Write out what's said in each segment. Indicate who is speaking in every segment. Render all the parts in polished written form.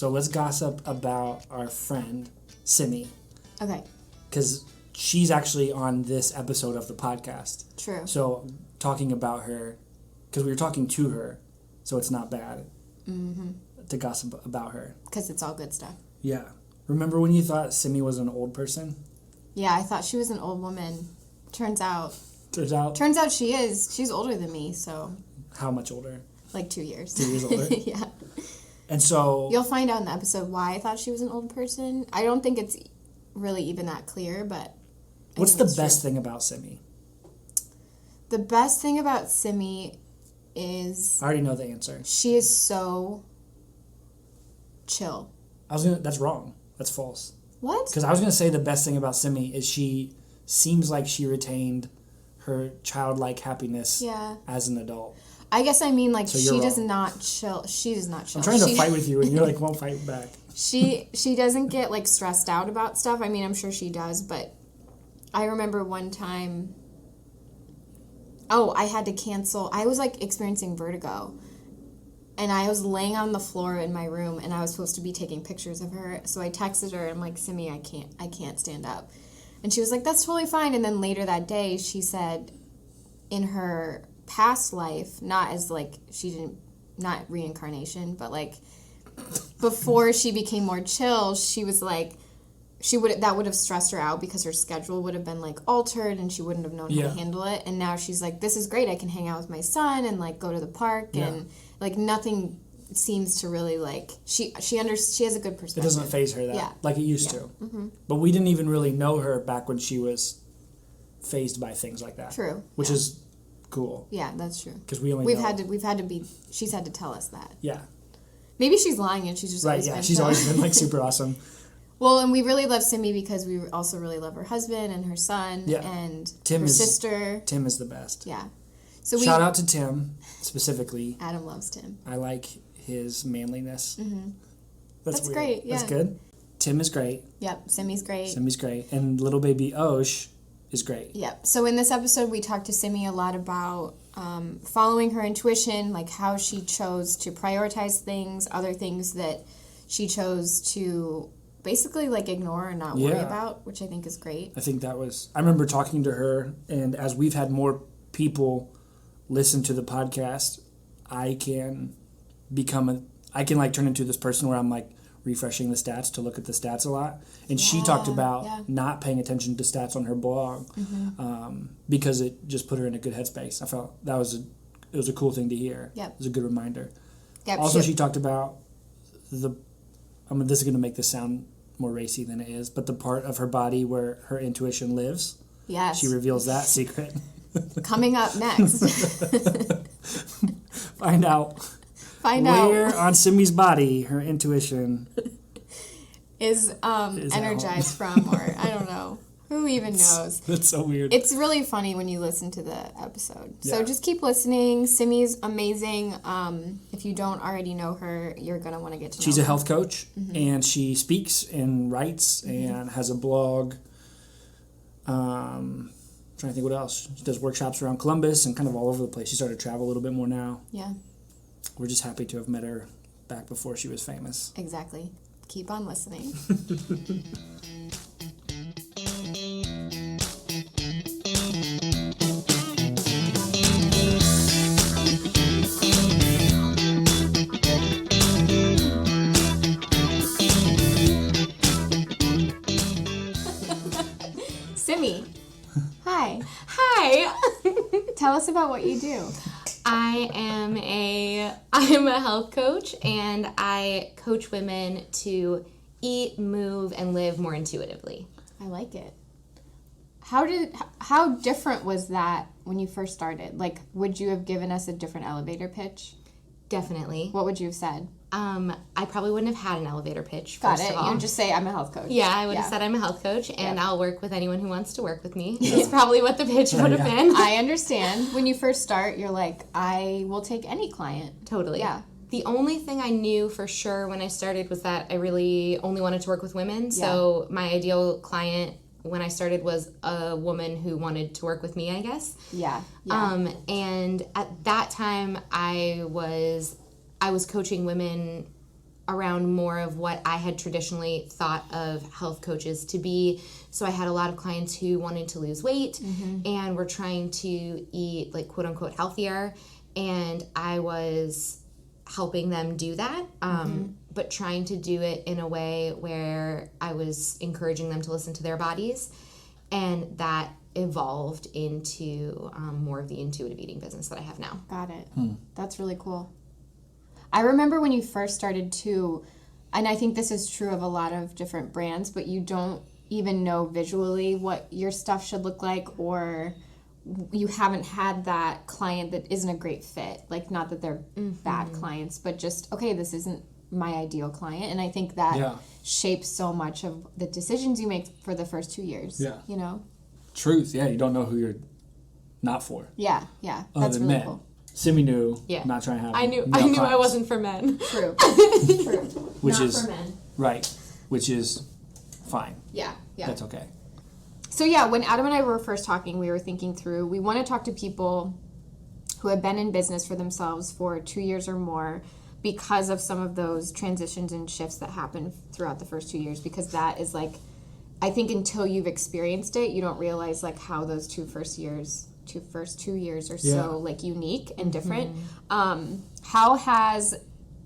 Speaker 1: So let's gossip about our friend, Simi.
Speaker 2: Okay.
Speaker 1: Because she's actually on this episode of the podcast.
Speaker 2: True.
Speaker 1: So talking about her, because we were talking to her, so it's not bad to gossip about her.
Speaker 2: Because it's all good stuff.
Speaker 1: Yeah. Remember when you thought Simi was an old person?
Speaker 2: Yeah, I thought she was an old woman. Turns out she is. She's older than me, so.
Speaker 1: How much older?
Speaker 2: Like 2 years.
Speaker 1: 2 years older?
Speaker 2: Yeah.
Speaker 1: And so...
Speaker 2: You'll find out in the episode why I thought she was an old person. I don't think it's really even that clear, but...
Speaker 1: What's the best thing about Simi?
Speaker 2: The best thing about Simi is...
Speaker 1: I already know the answer.
Speaker 2: She is so chill.
Speaker 1: That's wrong. That's false.
Speaker 2: What?
Speaker 1: Because I was going to say the best thing about Simi is she seems like she retained her childlike happiness as an adult.
Speaker 2: I guess I mean, like,
Speaker 1: so
Speaker 2: she does not chill. She does not chill.
Speaker 1: I'm trying to fight with you, and you're like, won't fight back.
Speaker 2: She doesn't get, like, stressed out about stuff. I mean, I'm sure she does, but I remember one time... Oh, I had to cancel. I was, like, experiencing vertigo. And I was laying on the floor in my room, and I was supposed to be taking pictures of her. So I texted her, and I'm like, Simi, I can't stand up. And she was like, that's totally fine. And then later that day, she said in her past life, not as, like, not reincarnation, but, like, before she became more chill, she was like, that would have stressed her out because her schedule would have been, like, altered and she wouldn't have known how to handle it. And now she's like, this is great. I can hang out with my son and, like, go to the park and, like, nothing seems to really, like, she has a good perspective.
Speaker 1: It doesn't faze her like it used to. Mm-hmm. But we didn't even really know her back when she was fazed by things like that.
Speaker 2: True.
Speaker 1: Which is cool.
Speaker 2: Yeah, that's true.
Speaker 1: Because
Speaker 2: she's had to tell us that.
Speaker 1: Yeah.
Speaker 2: Maybe she's lying and she's just
Speaker 1: right. Yeah, she's always been like super awesome.
Speaker 2: Well, and we really love Simi because we also really love her husband and her son and her sister.
Speaker 1: Tim is the best.
Speaker 2: Yeah.
Speaker 1: So shout out to Tim specifically.
Speaker 2: Adam loves Tim.
Speaker 1: I like his manliness.
Speaker 2: Mm-hmm.
Speaker 1: That's weird.
Speaker 2: Great. Yeah.
Speaker 1: That's good. Tim is great.
Speaker 2: Yep. Simi's great.
Speaker 1: And little baby Osh is great.
Speaker 2: Yep. So in this episode, we talked to Simi a lot about following her intuition, like how she chose to prioritize things, other things that she chose to basically, like, ignore and not worry about, which I think is great.
Speaker 1: I think I remember talking to her, and as we've had more people listen to the podcast, I can turn into this person where I'm, like, refreshing the stats to look at the stats a lot. And she talked about not paying attention to stats on her blog because it just put her in a good headspace. I felt it was a cool thing to hear.
Speaker 2: Yep.
Speaker 1: It was a good reminder.
Speaker 2: Yep,
Speaker 1: also, she talked about this is going to make this sound more racy than it is, but the part of her body where her intuition lives.
Speaker 2: Yes.
Speaker 1: She reveals that secret.
Speaker 2: Coming up next.
Speaker 1: Find out where on Simi's body her intuition
Speaker 2: is energized from, or I don't know. Who even knows?
Speaker 1: That's so weird.
Speaker 2: It's really funny when you listen to the episode. Yeah. So just keep listening. Simi's amazing. If you don't already know her, you're going to want to get to know her.
Speaker 1: She's a health coach, and she speaks and writes and has a blog. Trying to think what else. She does workshops around Columbus and kind of all over the place. She started to travel a little bit more now.
Speaker 2: Yeah.
Speaker 1: We're just happy to have met her back before she was famous.
Speaker 2: Exactly. Keep on listening. Simi. Hi. Tell us about what you do.
Speaker 3: I'm a health coach, and I coach women to eat, move, and live more intuitively.
Speaker 2: I like it. How different was that when you first started? Like, would you have given us a different elevator pitch?
Speaker 3: Definitely.
Speaker 2: What would you have said?
Speaker 3: I probably wouldn't have had an elevator pitch,
Speaker 2: Got
Speaker 3: first
Speaker 2: it.
Speaker 3: of all.
Speaker 2: You would just say, I'm a health coach.
Speaker 3: Yeah, I would have said I'm a health coach, and I'll work with anyone who wants to work with me. That's probably what the pitch would have been.
Speaker 2: I understand. When you first start, you're like, I will take any client.
Speaker 3: Totally.
Speaker 2: Yeah.
Speaker 3: The only thing I knew for sure when I started was that I really only wanted to work with women. Yeah. So my ideal client when I started was a woman who wanted to work with me, I guess.
Speaker 2: Yeah.
Speaker 3: And at that time, I was coaching women around more of what I had traditionally thought of health coaches to be. So I had a lot of clients who wanted to lose weight and were trying to eat like quote unquote healthier, and I was helping them do that, but trying to do it in a way where I was encouraging them to listen to their bodies, and that evolved into more of the intuitive eating business that I have now.
Speaker 2: Got it. That's really cool. I remember when you first started to, and I think this is true of a lot of different brands, but you don't even know visually what your stuff should look like, or you haven't had that client that isn't a great fit. Like, not that they're bad clients, but just, okay, this isn't my ideal client. And I think that shapes so much of the decisions you make for the first 2 years.
Speaker 1: Yeah.
Speaker 2: You know?
Speaker 1: Truth. Yeah, you don't know who you're not for.
Speaker 2: Yeah. That's really
Speaker 1: men.
Speaker 2: cool.
Speaker 1: Simi knew.
Speaker 3: Yeah.
Speaker 1: Not trying to have.
Speaker 3: I knew
Speaker 1: clients.
Speaker 3: I wasn't for men.
Speaker 2: True.
Speaker 1: Which
Speaker 3: Not
Speaker 1: is
Speaker 3: for men.
Speaker 1: right. Which is fine.
Speaker 2: Yeah.
Speaker 1: That's okay.
Speaker 2: So yeah, when Adam and I were first talking, we were thinking through, we want to talk to people who have been in business for themselves for 2 years or more because of some of those transitions and shifts that happen throughout the first 2 years, because that is like, I think until you've experienced it, you don't realize like how those first 2 years are so like unique and different. How has,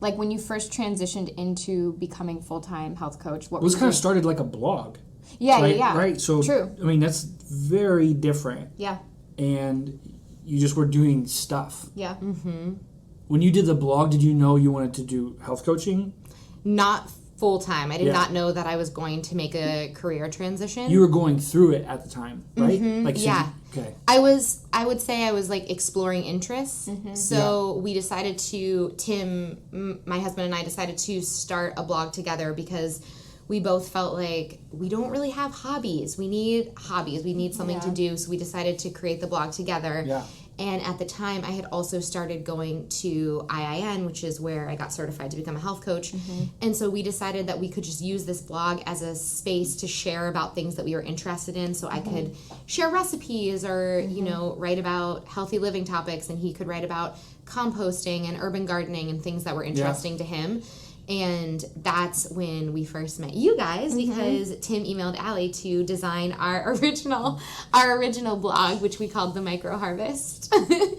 Speaker 2: like, when you first transitioned into becoming full-time health coach, what
Speaker 1: It was kind of started like a blog.
Speaker 2: Yeah.
Speaker 1: Right. So
Speaker 2: True.
Speaker 1: I mean, that's very different.
Speaker 2: Yeah.
Speaker 1: And you just were doing stuff.
Speaker 2: Yeah.
Speaker 1: When you did the blog, did you know you wanted to do health coaching?
Speaker 3: Not full time. I did not know that I was going to make a career transition.
Speaker 1: You were going through it at the time, right? Like, so
Speaker 3: yeah.
Speaker 1: Okay.
Speaker 3: I would say I was like exploring interests. So we decided to, Tim, my husband and I decided to start a blog together because we both felt like we don't really have hobbies. We need hobbies. We need something to do. So we decided to create the blog together.
Speaker 1: Yeah.
Speaker 3: And at the time, I had also started going to IIN, which is where I got certified to become a health coach. And so we decided that we could just use this blog as a space to share about things that we were interested in. So I could share recipes or, you know, write about healthy living topics, and he could write about composting and urban gardening and things that were interesting to him. And that's when we first met you guys, because Tim emailed Allie to design our original blog, which we called The Micro Harvest.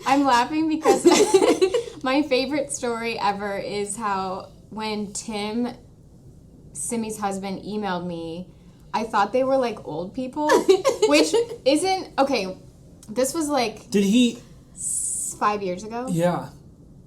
Speaker 2: I'm laughing because my favorite story ever is how when Tim, Simi's husband, emailed me, I thought they were like old people, which isn't, okay, this was like
Speaker 1: Did he?
Speaker 2: 5 years ago.
Speaker 1: Yeah.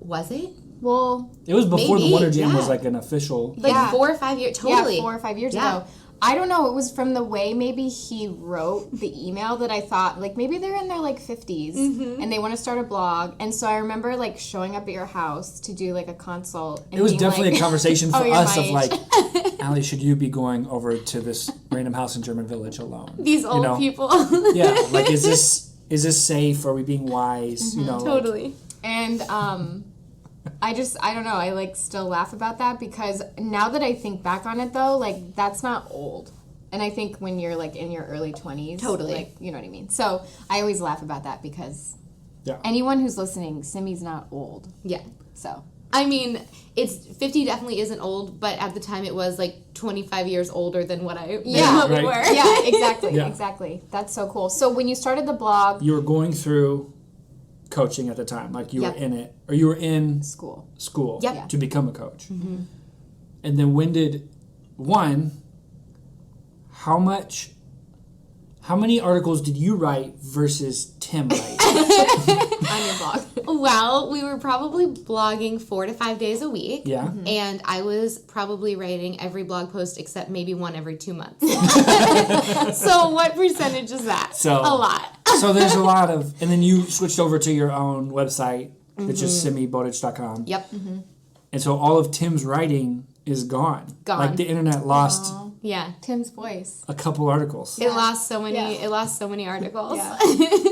Speaker 3: Was it?
Speaker 2: Well,
Speaker 1: It was before
Speaker 3: Maybe,
Speaker 1: the Wonder Jam
Speaker 3: yeah.
Speaker 1: was like an official.
Speaker 3: Like 4 or 5 years? Totally.
Speaker 2: yeah, 4 or 5 years
Speaker 3: Yeah.
Speaker 2: ago. I don't know. It was from the way maybe he wrote the email that I thought, like, maybe they're in their, like, 50s and they want to start a blog. And so I remember, like, showing up at your house to do, like, a consult. And
Speaker 1: It was
Speaker 2: being
Speaker 1: definitely
Speaker 2: like,
Speaker 1: a conversation for
Speaker 2: "Oh, you're
Speaker 1: us
Speaker 2: my
Speaker 1: of
Speaker 2: age."
Speaker 1: like, Allie, should you be going over to this random house in German Village alone?
Speaker 3: These old
Speaker 1: know?
Speaker 3: people.
Speaker 1: Yeah, like is this safe? Are we being wise? You know, like-
Speaker 3: Totally.
Speaker 2: And I don't know. I like still laugh about that because now that I think back on it though, like that's not old. And I think when you're like in your early 20s,
Speaker 3: Totally.
Speaker 2: like, you know what I mean? So I always laugh about that because
Speaker 1: yeah.
Speaker 2: anyone who's listening, Simi's not old.
Speaker 3: Yeah.
Speaker 2: So
Speaker 3: I mean, 50 definitely isn't old, but at the time it was like 25 years older than what we
Speaker 1: right.
Speaker 3: were.
Speaker 2: yeah, exactly.
Speaker 1: Yeah.
Speaker 2: Exactly. That's so cool. So when you started the blog,
Speaker 1: You were going through coaching at the time, like you
Speaker 3: Yep.
Speaker 1: were in it, or you were in
Speaker 2: school.
Speaker 3: Yep.
Speaker 1: to become a coach. And then when did how many articles did you write versus Tim write?
Speaker 2: On your blog.
Speaker 3: Well, we were probably blogging 4 to 5 days a week.
Speaker 1: Yeah.
Speaker 3: And I was probably writing every blog post except maybe one every 2 months. So what percentage is that?
Speaker 1: So-
Speaker 3: a lot.
Speaker 1: So there's a lot of, and then you switched over to your own website, that's just simibotic.com.
Speaker 3: Yep.
Speaker 1: And so all of Tim's writing is gone.
Speaker 3: Gone.
Speaker 1: Like the internet lost
Speaker 3: Yeah.
Speaker 2: Tim's voice.
Speaker 1: a couple articles.
Speaker 3: It lost so many.
Speaker 2: Yeah.
Speaker 3: It lost so many articles
Speaker 2: Yeah.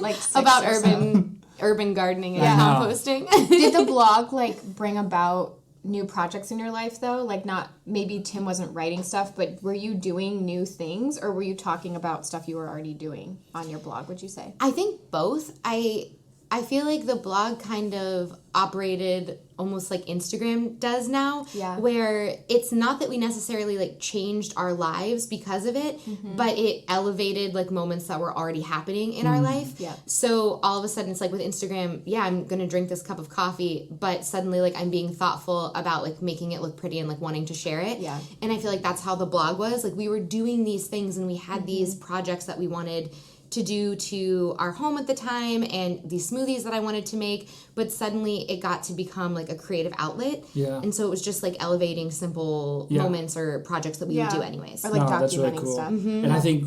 Speaker 2: Like 6
Speaker 3: about
Speaker 2: or so.
Speaker 3: urban gardening and
Speaker 1: Yeah.
Speaker 3: composting.
Speaker 2: Did the blog like bring about new projects in your life though? Like not maybe Tim wasn't writing stuff, but were you doing new things or were you talking about stuff you were already doing on your blog, would you say?
Speaker 3: I think both. I I feel like the blog kind of operated almost like Instagram does now,
Speaker 2: Yeah.
Speaker 3: where it's not that we necessarily like changed our lives because of it, but it elevated like moments that were already happening in our life.
Speaker 2: Yeah.
Speaker 3: So all of a sudden it's like with Instagram, yeah, I'm going to drink this cup of coffee, but suddenly like I'm being thoughtful about like making it look pretty and like wanting to share it.
Speaker 2: Yeah.
Speaker 3: And I feel like that's how the blog was. Like we were doing these things and we had these projects that we wanted to do to our home at the time and these smoothies that I wanted to make, but suddenly it got to become like a creative outlet.
Speaker 1: Yeah.
Speaker 3: And so it was just like elevating simple moments or projects that we would do anyways.
Speaker 2: Or like documenting
Speaker 1: that's really cool.
Speaker 2: stuff.
Speaker 1: And I think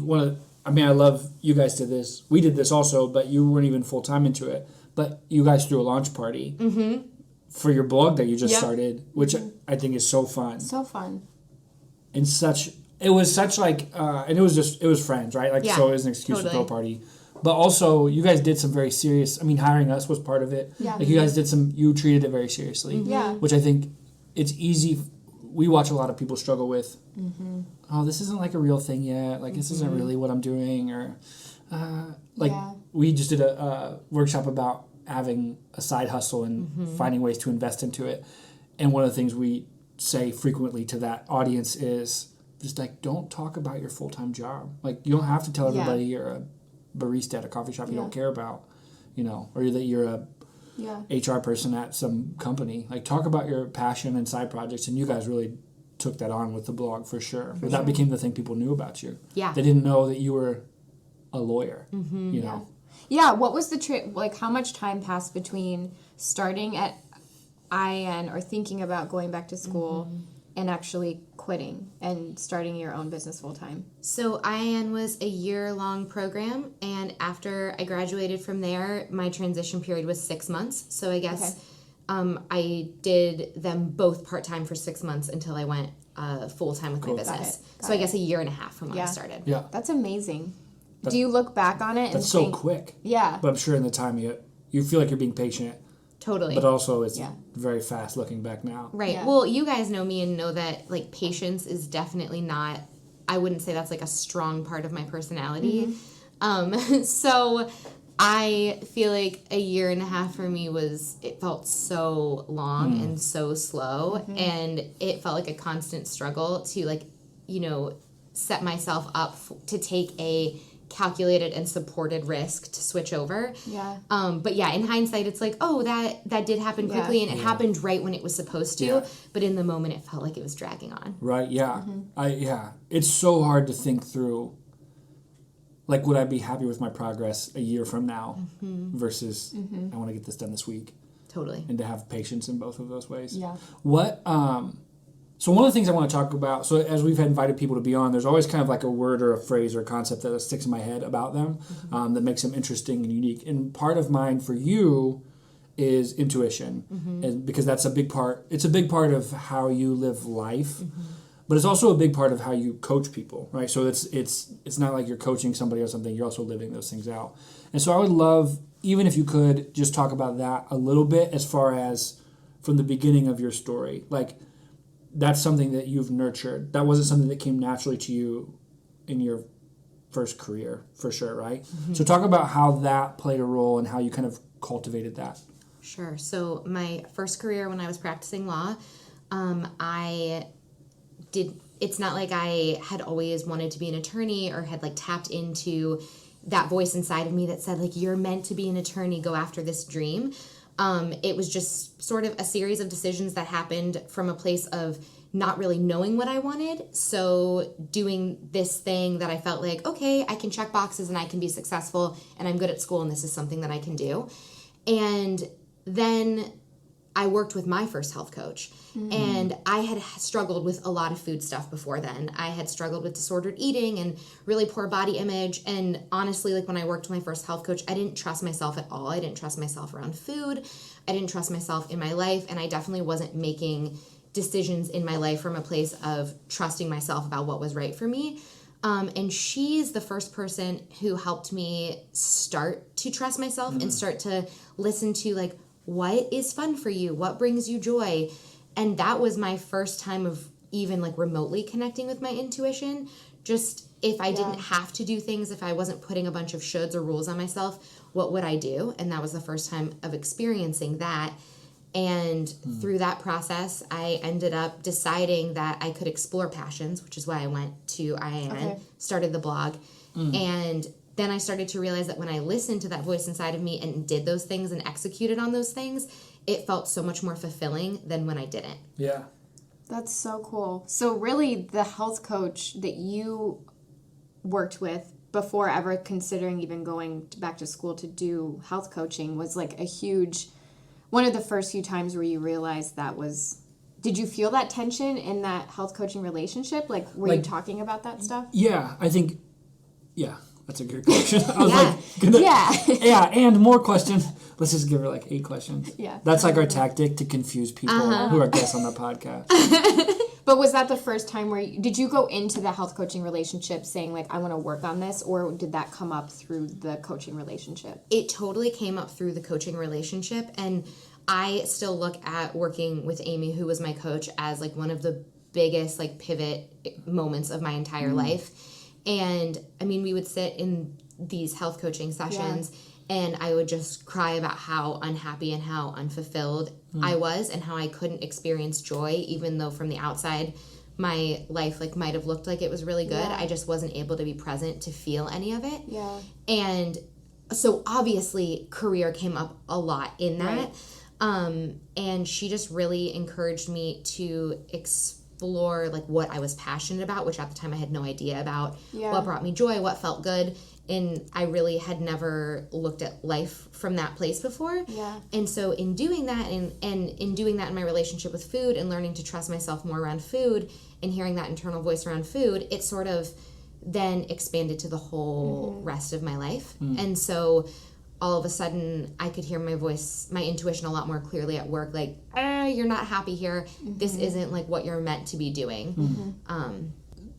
Speaker 1: I love you guys did this. We did this also, but you weren't even full time into it. But you guys threw a launch party for your blog that you just started, which I think is so fun.
Speaker 2: So fun.
Speaker 1: And it was such like, and it was friends, right? Like, so it was an excuse to throw a party. But also, you guys did some very serious, hiring us was part of it.
Speaker 2: Yeah.
Speaker 1: Like, you guys you treated it very seriously.
Speaker 2: Yeah.
Speaker 1: Which I think it's easy. We watch a lot of people struggle with, oh, this isn't like a real thing yet. Like, this isn't really what I'm doing. Or, we just did a workshop about having a side hustle and finding ways to invest into it. And one of the things we say frequently to that audience is just like, don't talk about your full-time job. Like, you don't have to tell everybody you're a barista at a coffee shop you don't care about, or that you're a HR person at some company. Like, talk about your passion and side projects, and you guys really took that on with the blog for sure. But that became the thing people knew about you.
Speaker 3: Yeah.
Speaker 1: They didn't know that you were a lawyer, you know.
Speaker 2: Yeah, what was the like how much time passed between starting at IIN or thinking about going back to school and actually quitting and starting your own business full time?
Speaker 3: So IIN was a year-long program, and after I graduated from there, my transition period was 6 months. So I guess I did them both part-time for 6 months until I went full-time with my business.
Speaker 2: Got
Speaker 3: I guess a year and a half from when I started.
Speaker 1: Yeah.
Speaker 2: That's amazing. Do you look back on it and
Speaker 1: That's
Speaker 2: think,
Speaker 1: so quick.
Speaker 2: Yeah.
Speaker 1: But I'm sure in the time you feel like you're being patient.
Speaker 3: Totally.
Speaker 1: But also it's very fast looking back now.
Speaker 3: Right.
Speaker 2: Yeah.
Speaker 3: Well, you guys know me and know that like patience is definitely not, I wouldn't say that's like a strong part of my personality. So I feel like a year and a half for me it felt so long and so slow, and it felt like a constant struggle to like, set myself up to take a calculated and supported risk to switch over.
Speaker 2: Yeah.
Speaker 3: But yeah, in hindsight, it's like, oh, that did happen quickly, and it happened right when it was supposed to.
Speaker 1: Yeah.
Speaker 3: But in the moment, it felt like it was dragging on.
Speaker 1: Right. Yeah. It's so hard to think through. Like, would I be happy with my progress a year from now versus I want to get this done this week?
Speaker 3: Totally.
Speaker 1: And to have patience in both of those ways.
Speaker 2: Yeah.
Speaker 1: What? So one of the things I want to talk about, so as we've had invited people to be on, there's always kind of like a word or a phrase or a concept that sticks in my head about them that makes them interesting and unique. And part of mine for you is intuition, and because that's a big part. It's a big part of how you live life, but it's also a big part of how you coach people, right? So it's not like you're coaching somebody or something. You're also living those things out. And so I would love, even if you could, just talk about that a little bit as far as from the beginning of your story, like. That's something that you've nurtured. That wasn't something that came naturally to you in your first career, for sure, right? So talk about how that played a role and how you kind of cultivated that.
Speaker 3: Sure. So my first career when I was practicing law, it's not like I had always wanted to be an attorney or had like tapped into that voice inside of me that said like, you're meant to be an attorney, go after this dream. It was just sort of a series of decisions that happened from a place of not really knowing what I wanted. So doing this thing that I felt like, okay, I can check boxes and I can be successful and I'm good at school and this is something that I can do. And then I worked with my first health coach, and I had struggled with a lot of food stuff before then. I had struggled with disordered eating and really poor body image. And honestly, like when I worked with my first health coach, I didn't trust myself at all. I didn't trust myself around food. I didn't trust myself in my life. And I definitely wasn't making decisions in my life from a place of trusting myself about what was right for me. And she's the first person who helped me start to trust myself and start to listen to like, what is fun for you? What brings you joy? And that was my first time of even like remotely connecting with my intuition. Just if I didn't have to do things, if I wasn't putting a bunch of shoulds or rules on myself, what would I do? And that was the first time of experiencing that. And through that process, I ended up deciding that I could explore passions, which is why I went to IIN, started the blog. And then I started to realize that when I listened to that voice inside of me and did those things and executed on those things, it felt so much more fulfilling than when I didn't.
Speaker 1: Yeah.
Speaker 2: That's so cool. So really the health coach that you worked with before ever considering even going back to school to do health coaching was like a huge, one of the first few times where you realized that was, did you feel that tension in that health coaching relationship? Like, were you talking about that stuff?
Speaker 1: Yeah, I think, that's a good question. I was
Speaker 2: Yeah.
Speaker 1: and more questions. Let's just give her like 8 questions.
Speaker 2: Yeah.
Speaker 1: That's like our tactic to confuse people who are guests on the podcast.
Speaker 2: But was that the first time where did you go into the health coaching relationship saying like, I want to work on this, or did that come up through the coaching relationship?
Speaker 3: It totally came up through the coaching relationship, and I still look at working with Amy, who was my coach, as like one of the biggest like pivot moments of my entire life. And I mean, we would sit in these health coaching sessions and I would just cry about how unhappy and how unfulfilled I was, and how I couldn't experience joy, even though from the outside my life like might have looked like it was really good. I just wasn't able to be present to feel any of it. And so obviously career came up a lot in that. And she just really encouraged me to explore like what I was passionate about, which at the time I had no idea about. What brought me joy, what felt good. And I really had never looked at life from that place before. And so in doing that, and in doing that in my relationship with food and learning to trust myself more around food and hearing that internal voice around food, it sort of then expanded to the whole rest of my life. And so all of a sudden I could hear my voice, my intuition a lot more clearly at work, like, you're not happy here. This isn't like what you're meant to be doing.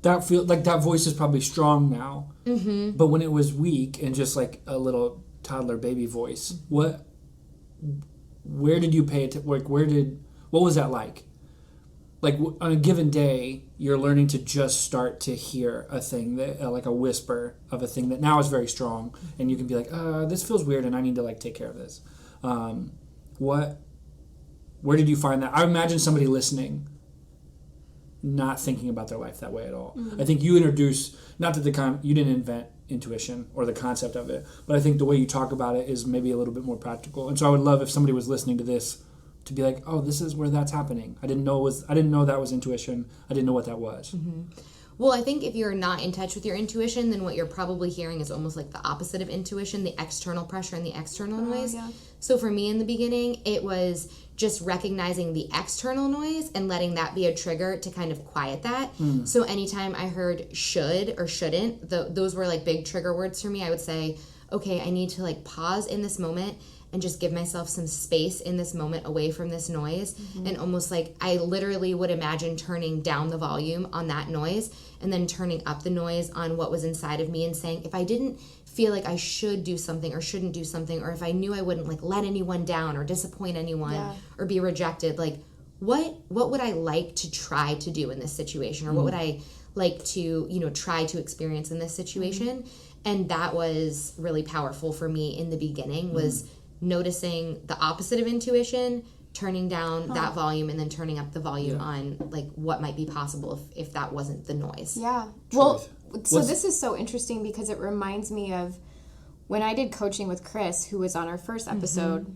Speaker 1: That feel like that voice is probably strong now, but when it was weak and just like a little toddler baby voice, where did you pay it? What was that like? Like on a given day, you're learning to just start to hear a thing that, like a whisper of a thing that now is very strong, and you can be like, this feels weird, and I need to like take care of this. Where did you find that? I imagine somebody listening not thinking about their life that way at all. I think you introduce, not that you didn't invent intuition or the concept of it, but I think the way you talk about it is maybe a little bit more practical. And so I would love if somebody was listening to this to be like, oh, this is where that's happening. I didn't know that was intuition. I didn't know what that was.
Speaker 3: Well, I think if you're not in touch with your intuition, then what you're probably hearing is almost like the opposite of intuition, the external pressure and the external noise. So for me in the beginning, it was just recognizing the external noise and letting that be a trigger to kind of quiet that. So anytime I heard should or shouldn't, those were like big trigger words for me. I would say, okay, I need to like pause in this moment and just give myself some space in this moment away from this noise. And almost like I literally would imagine turning down the volume on that noise and then turning up the noise on what was inside of me and saying, if I didn't feel like I should do something or shouldn't do something, or if I knew I wouldn't like let anyone down or disappoint anyone or be rejected, like what would I like to try to do in this situation, or what would I like to try to experience in this situation? And that was really powerful for me in the beginning, was noticing the opposite of intuition, turning down that volume, and then turning up the volume on like what might be possible if that wasn't the noise.
Speaker 2: Well, so this is so interesting because it reminds me of when I did coaching with Chris, who was on our first episode.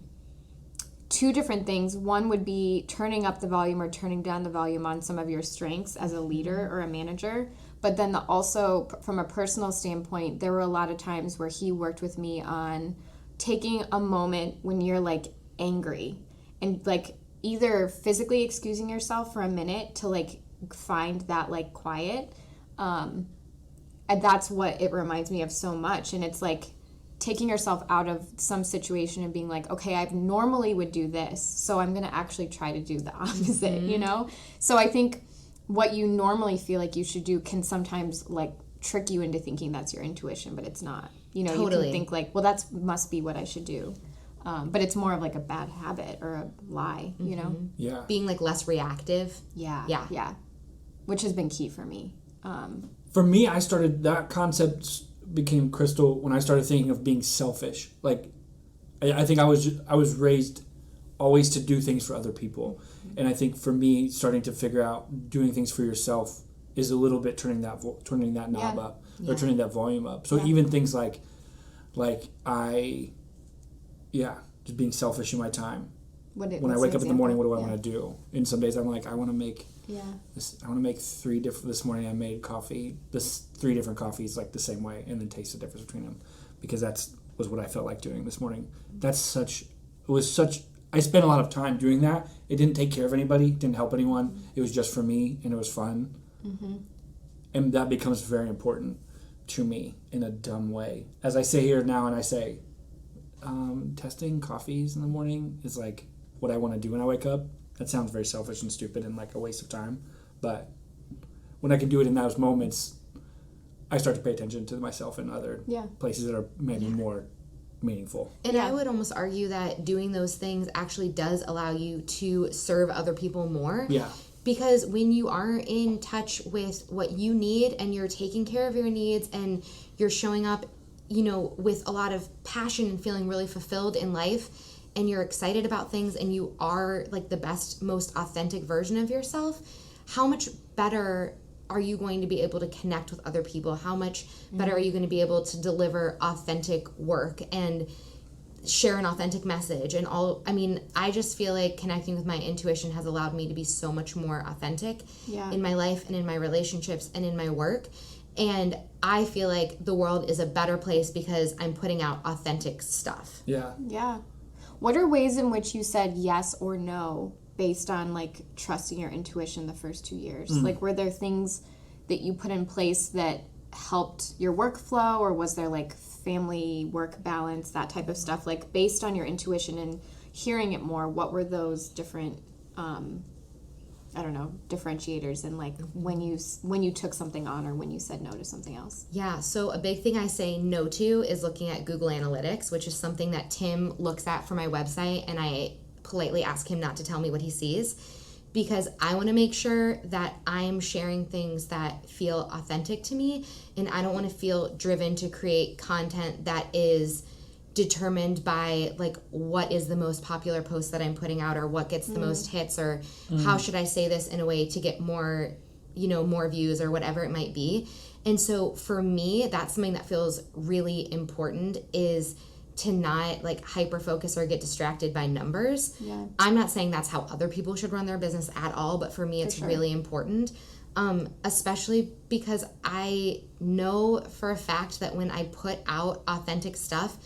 Speaker 2: 2 different things. One would be turning up the volume or turning down the volume on some of your strengths as a leader or a manager. But then also from a personal standpoint, there were a lot of times where he worked with me on taking a moment when you're like angry and like either physically excusing yourself for a minute to like find that like quiet. And that's what it reminds me of so much. And it's like taking yourself out of some situation and being like, okay, I normally would do this, so I'm going to actually try to do the opposite, So I think what you normally feel like you should do can sometimes like trick you into thinking that's your intuition, but it's not.
Speaker 3: Totally.
Speaker 2: You can think like, well, that must be what I should do. But it's more of like a bad habit or a lie,
Speaker 1: Yeah.
Speaker 3: Being like less reactive.
Speaker 2: Yeah. which has been key for me.
Speaker 1: For me, I started, that concept became crystal when I started thinking of being selfish. Like, I think I was raised always to do things for other people. And I think for me, starting to figure out doing things for yourself is a little bit turning that knob up, or turning that volume up. So even things like just being selfish in my time. When I wake up in the morning, what do I want to do? And some days I'm like, I want to make three different. This morning I made coffee. Three different coffees like the same way, and then taste the difference between them, because was what I felt like doing this morning. I spent a lot of time doing that. It didn't take care of anybody, didn't help anyone. It was just for me, and it was fun. Mm-hmm. And that becomes very important to me in a dumb way. As I say here now, and I say, testing coffees in the morning is like what I want to do when I wake up. That sounds very selfish and stupid and like a waste of time. But when I can do it in those moments, I start to pay attention to myself in other places that are maybe more meaningful.
Speaker 3: And I would almost argue that doing those things actually does allow you to serve other people more.
Speaker 1: Yeah.
Speaker 3: Because when you are in touch with what you need and you're taking care of your needs and you're showing up, with a lot of passion and feeling really fulfilled in life, and you're excited about things and you are like the best, most authentic version of yourself, how much better are you going to be able to connect with other people? How much better are you going to be able to deliver authentic work and share an authentic message and all? I mean, I just feel like connecting with my intuition has allowed me to be so much more authentic in my life and in my relationships and in my work. And I feel like the world is a better place because I'm putting out authentic stuff.
Speaker 1: Yeah.
Speaker 2: Yeah. What are ways in which you said yes or no based on like trusting your intuition the first 2 years? Like, were there things that you put in place that helped your workflow, or was there like family work balance, that type of stuff? Like, based on your intuition and hearing it more, what were those different differentiators, and like when you took something on or when you said no to something else?
Speaker 3: Yeah, so a big thing I say no to is looking at Google Analytics, which is something that Tim looks at for my website, and I politely ask him not to tell me what he sees, because I want to make sure that I'm sharing things that feel authentic to me, and I don't want to feel driven to create content that is determined by like what is the most popular post that I'm putting out, or what gets the most hits, or how should I say this in a way to get more views, or whatever it might be. And so for me, that's something that feels really important, is to not like hyper focus or get distracted by numbers. Yeah. I'm not saying that's how other people should run their business at all, but for me it's really important. Especially because I know for a fact that when I put out authentic stuff,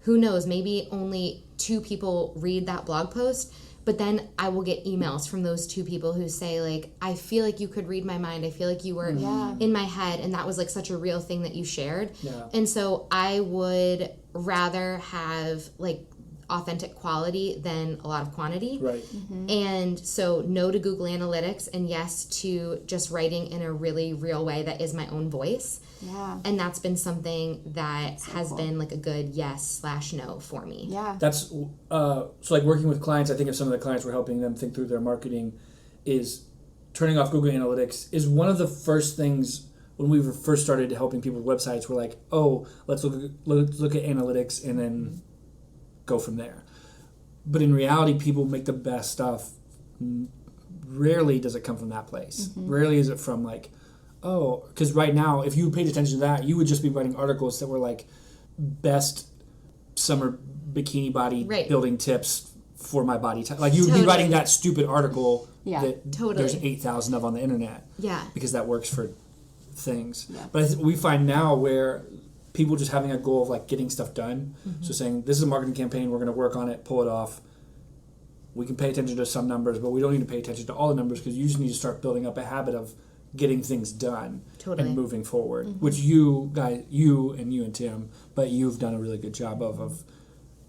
Speaker 3: who knows, maybe only 2 people read that blog post, but then I will get emails from those 2 people who say like, I feel like you could read my mind. I feel like you were in my head, and that was like such a real thing that you shared. Yeah. And so I would rather have like authentic quality than a lot of quantity. Right. Mm-hmm. And so no to Google Analytics, and yes to just writing in a really real way that is my own voice. Yeah. And that's been something that has been like a good yes/no for me. Yeah.
Speaker 1: That's so like working with clients, I think of some of the clients we're helping them think through their marketing, is turning off Google Analytics is one of the first things. When we first started helping people with websites, we're like, oh, let's look at analytics and then go from there. But in reality, people make the best stuff. Rarely does it come from that place. Mm-hmm. Rarely is it from like, oh, because right now, if you paid attention to that, you would just be writing articles that were like best summer bikini body building tips for my body type. Like you would be writing that stupid article that there's 8,000 of on the internet. Yeah. Because that works for things. Yeah. But we find now where people just having a goal of like getting stuff done. Mm-hmm. So saying, this is a marketing campaign, we're going to work on it, pull it off. We can pay attention to some numbers, but we don't need to pay attention to all the numbers, because you just need to start building up a habit of getting things done and moving forward, which you and Tim, but you've done a really good job of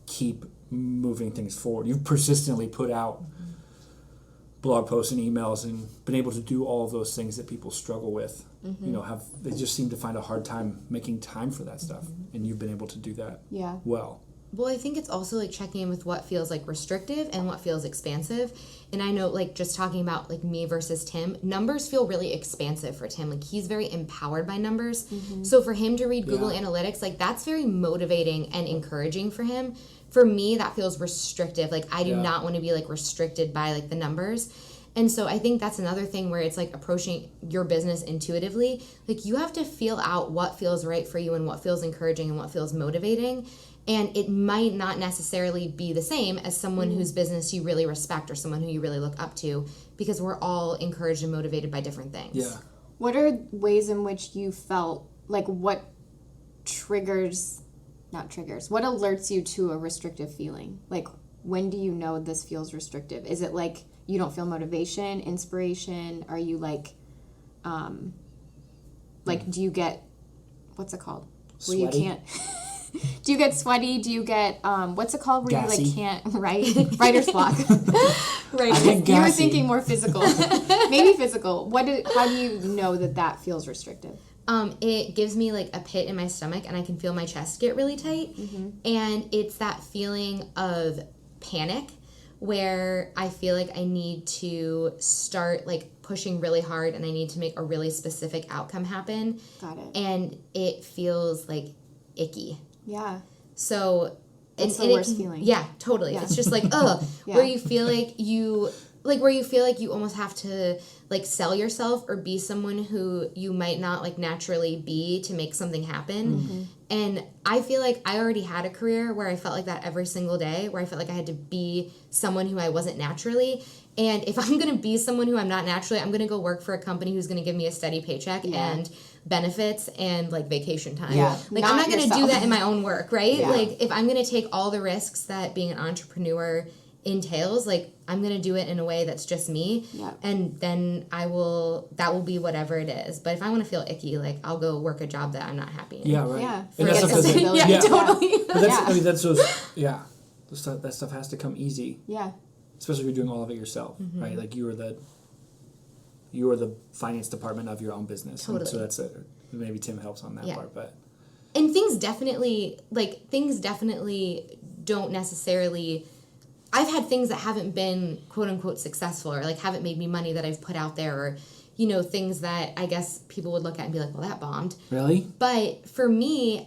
Speaker 1: keep moving things forward. You've persistently put out blog posts and emails and been able to do all of those things that people struggle with. They just seem to find a hard time making time for that stuff, and you've been able to do that well.
Speaker 3: Well, I think it's also like checking in with what feels like restrictive and what feels expansive. And I know, like, just talking about like me versus Tim, numbers feel really expansive for Tim. Like, he's very empowered by numbers. So for him to read Google Analytics, like, that's very motivating and encouraging for him. For me, that feels restrictive. Like, I do not want to be like restricted by like the numbers. And so I think that's another thing where it's like approaching your business intuitively. Like, you have to feel out what feels right for you and what feels encouraging and what feels motivating. And it might not necessarily be the same as someone whose business you really respect or someone who you really look up to, because we're all encouraged and motivated by different things.
Speaker 1: Yeah.
Speaker 2: What are ways in which you felt, like, what alerts you to a restrictive feeling? Like, when do you know this feels restrictive? Is it like you don't feel motivation, inspiration? Are you like do you get, what's it called? Where
Speaker 1: Sweaty?
Speaker 2: you can't... Do you get sweaty? Do you get, what's it called? Where
Speaker 1: Gassy.
Speaker 2: you, like, can't, right? Writer's block. Right.
Speaker 1: I get
Speaker 2: You were
Speaker 1: gassy.
Speaker 2: thinking more physical. Maybe physical. How do you know that feels restrictive?
Speaker 3: It gives me like a pit in my stomach and I can feel my chest get really tight. And it's that feeling of panic where I feel like I need to start like pushing really hard and I need to make a really specific outcome happen.
Speaker 2: Got it.
Speaker 3: And it feels like icky.
Speaker 2: Yeah.
Speaker 3: So
Speaker 2: It's
Speaker 3: and
Speaker 2: the
Speaker 3: it
Speaker 2: worst
Speaker 3: can-
Speaker 2: feeling.
Speaker 3: Yeah, totally.
Speaker 2: Yeah.
Speaker 3: It's just like, where you feel like you almost have to like sell yourself or be someone who you might not like naturally be to make something happen. And I feel like I already had a career where I felt like that every single day, where I felt like I had to be someone who I wasn't naturally. And if I'm going to be someone who I'm not naturally, I'm going to go work for a company who's going to give me a steady paycheck and benefits and like vacation time.
Speaker 2: Yeah.
Speaker 3: Like,
Speaker 2: Not
Speaker 3: I'm not going to do
Speaker 2: yourself.
Speaker 3: that in my own work, right?
Speaker 2: Yeah.
Speaker 3: Like, if I'm going to take all the risks that being an entrepreneur entails, like, I'm going to do it in a way that's just me.
Speaker 2: Yeah.
Speaker 3: And then that will be whatever it is. But if I want to feel icky, like, I'll go work a job that I'm not happy in.
Speaker 1: Yeah, right.
Speaker 2: Yeah.
Speaker 1: And that
Speaker 2: Forget
Speaker 1: stuff
Speaker 2: the
Speaker 1: doesn't,
Speaker 2: stability.
Speaker 3: Yeah, totally.
Speaker 1: But that's,
Speaker 2: Yeah.
Speaker 1: I mean, that's those, that stuff has to come easy,
Speaker 2: Yeah.
Speaker 1: especially if you're doing all of it yourself, right? Like, you are the finance department of your own business. And
Speaker 3: Totally.
Speaker 1: so that's it. Maybe Tim helps on that part, but
Speaker 3: And things definitely don't necessarily... I've had things that haven't been quote-unquote successful or, like, haven't made me money that I've put out there, or, you know, things that I guess people would look at and be like, well, that bombed.
Speaker 1: really?
Speaker 3: But for me,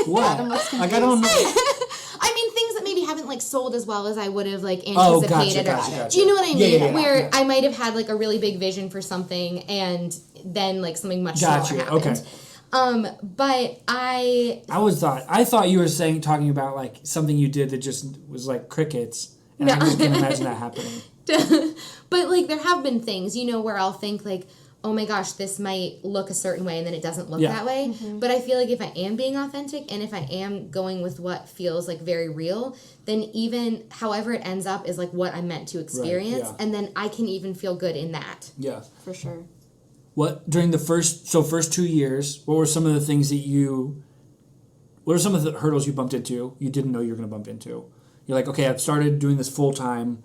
Speaker 1: What?
Speaker 2: Adam looks
Speaker 1: Like, I don't know.
Speaker 3: I mean, things that maybe haven't, like, sold as well as I would have, like,
Speaker 1: Oh,
Speaker 3: anticipated.
Speaker 1: gotcha.
Speaker 3: Do you know what I mean?
Speaker 1: Yeah.
Speaker 3: Where I might have had, like, a really big vision for something and then, like, something much smaller happened.
Speaker 1: Okay.
Speaker 3: But I
Speaker 1: thought you were talking about like something you did that just was like crickets, and I just can't imagine that happening.
Speaker 3: But, like, there have been things, you know, where I'll think, like, oh my gosh, this might look a certain way and then it doesn't look that way. But I feel like if I am being authentic and if I am going with what feels like very real, then even however it ends up is like what I'm meant to experience.
Speaker 1: yeah.
Speaker 3: And then I can even feel good in that.
Speaker 1: Yeah.
Speaker 2: For sure.
Speaker 1: What during the first 2 years? What were some of the things what are some of the hurdles you bumped into? You didn't know you were going to bump into. You're like, okay, I've started doing this full time.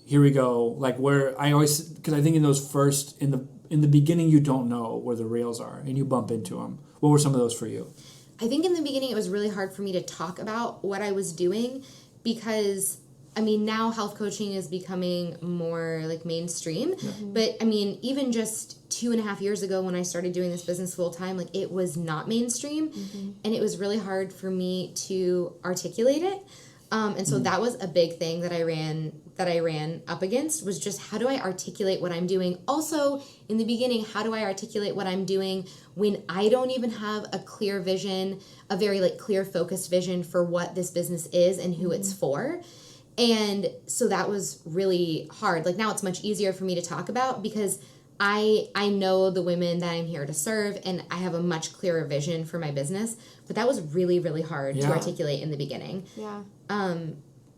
Speaker 1: Here we go. Like, where I always, because I think in those first in the beginning you don't know where the rails are and you bump into them. What were some of those for you?
Speaker 3: I think in the beginning it was really hard for me to talk about what I was doing because, I mean, now health coaching is becoming more like mainstream. But I mean, even just 2.5 years ago when I started doing this business full time, like, it was not mainstream. And it was really hard for me to articulate it. And so that was a big thing that I ran up against, was just how do I articulate what I'm doing? Also, in the beginning, how do I articulate what I'm doing when I don't even have a clear vision, a very like clear focused vision for what this business is and who it's for? And so that was really hard. Like, now it's much easier for me to talk about because I know the women that I'm here to serve and I have a much clearer vision for my business. But that was really, really hard to articulate in the beginning.
Speaker 2: Yeah.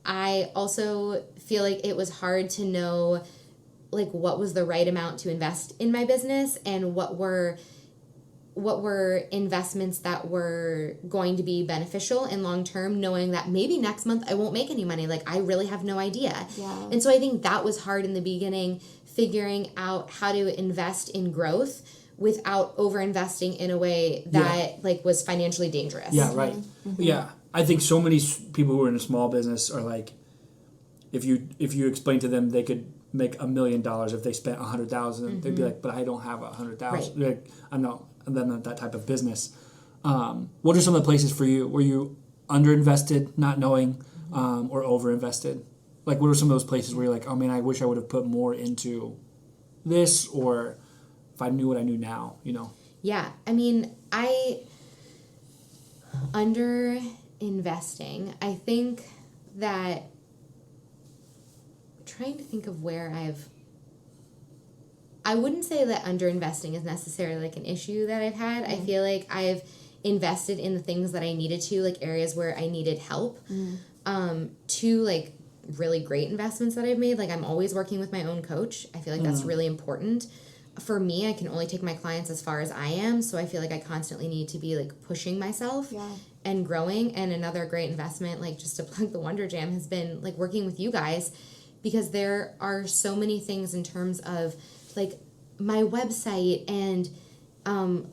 Speaker 3: I also feel like it was hard to know, like, what was the right amount to invest in my business and what were investments that were going to be beneficial and long term, knowing that maybe next month I won't make any money. Like, I really have no idea.
Speaker 2: Yeah.
Speaker 3: And so I think that was hard in the beginning, figuring out how to invest in growth without over investing in a way that like was financially dangerous.
Speaker 1: Yeah, right. Yeah. I think so many people who are in a small business are like, if you explain to them they could make $1 million if they spent $100,000, they'd be like, but I don't have $100,000.
Speaker 3: Right.
Speaker 1: Like, I'm not that type of business. What are some of the places for you? Were you underinvested, not knowing, or overinvested? Like, what are some of those places where you're like, oh man, I wish I would have put more into this, or if I knew what I knew now, you know?
Speaker 3: Yeah, I mean, under investing, I think that trying to think of where I wouldn't say that under investing is necessarily like an issue that I've had. I feel like I've invested in the things that I needed to, like areas where I needed help. Two like really great investments that I've made. Like I'm always working with my own coach. I feel like that's really important. For me, I can only take my clients as far as I am, so I feel like I constantly need to be like pushing myself and growing. And another great investment, like just to plug the Wonder Jam, has been like working with you guys, because there are so many things in terms of like my website and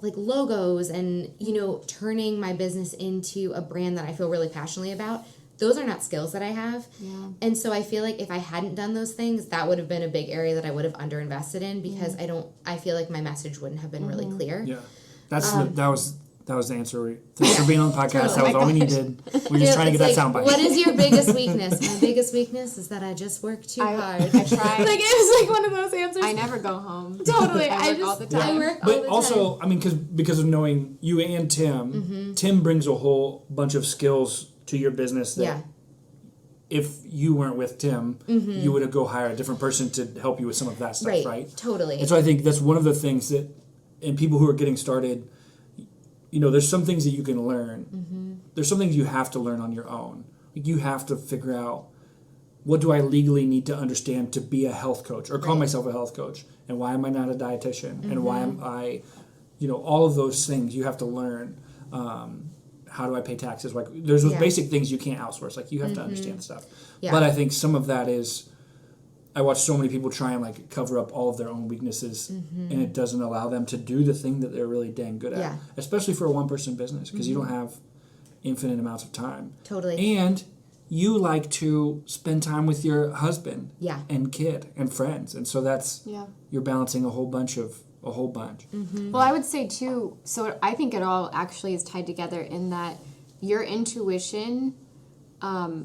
Speaker 3: like logos and, you know, turning my business into a brand that I feel really passionately about. Those are not skills that I have. Yeah. And so I feel like if I hadn't done those things, that would have been a big area that I would have underinvested in, because I feel like my message wouldn't have been really clear.
Speaker 1: Yeah. That was the answer. Thanks for being on the podcast. That was all we needed. We're just trying to get that soundbite.
Speaker 3: What is your biggest weakness? My biggest weakness is that I just work too hard.
Speaker 2: I try.
Speaker 3: Like, it was like one of those answers.
Speaker 2: I never go home.
Speaker 3: Totally.
Speaker 2: I work all the time.
Speaker 3: I work all
Speaker 1: but
Speaker 3: the
Speaker 1: also,
Speaker 3: time.
Speaker 1: I mean, because of knowing you and Tim, Tim brings a whole bunch of skills to your business that if you weren't with Tim, you would have go hire a different person to help you with some of that stuff, right?
Speaker 3: Totally.
Speaker 1: And so I think that's one of the things that, in people who are getting started, you know, there's some things that you can learn. There's some things you have to learn on your own. Like, you have to figure out, what do I legally need to understand to be a health coach or call myself a health coach? And why am I not a dietitian? And why am I, you know, all of those things you have to learn. How do I pay taxes? Like, there's those basic things you can't outsource. Like, you have to understand stuff. Yeah. But I think some of that is, I watch so many people try and like cover up all of their own weaknesses, and it doesn't allow them to do the thing that they're really dang good at, especially for a one-person business, because you don't have infinite amounts of time.
Speaker 3: Totally.
Speaker 1: And you like to spend time with your husband and kid and friends, and so that's you're balancing a whole bunch.
Speaker 2: Well, I would say too, so I think it all actually is tied together in that your intuition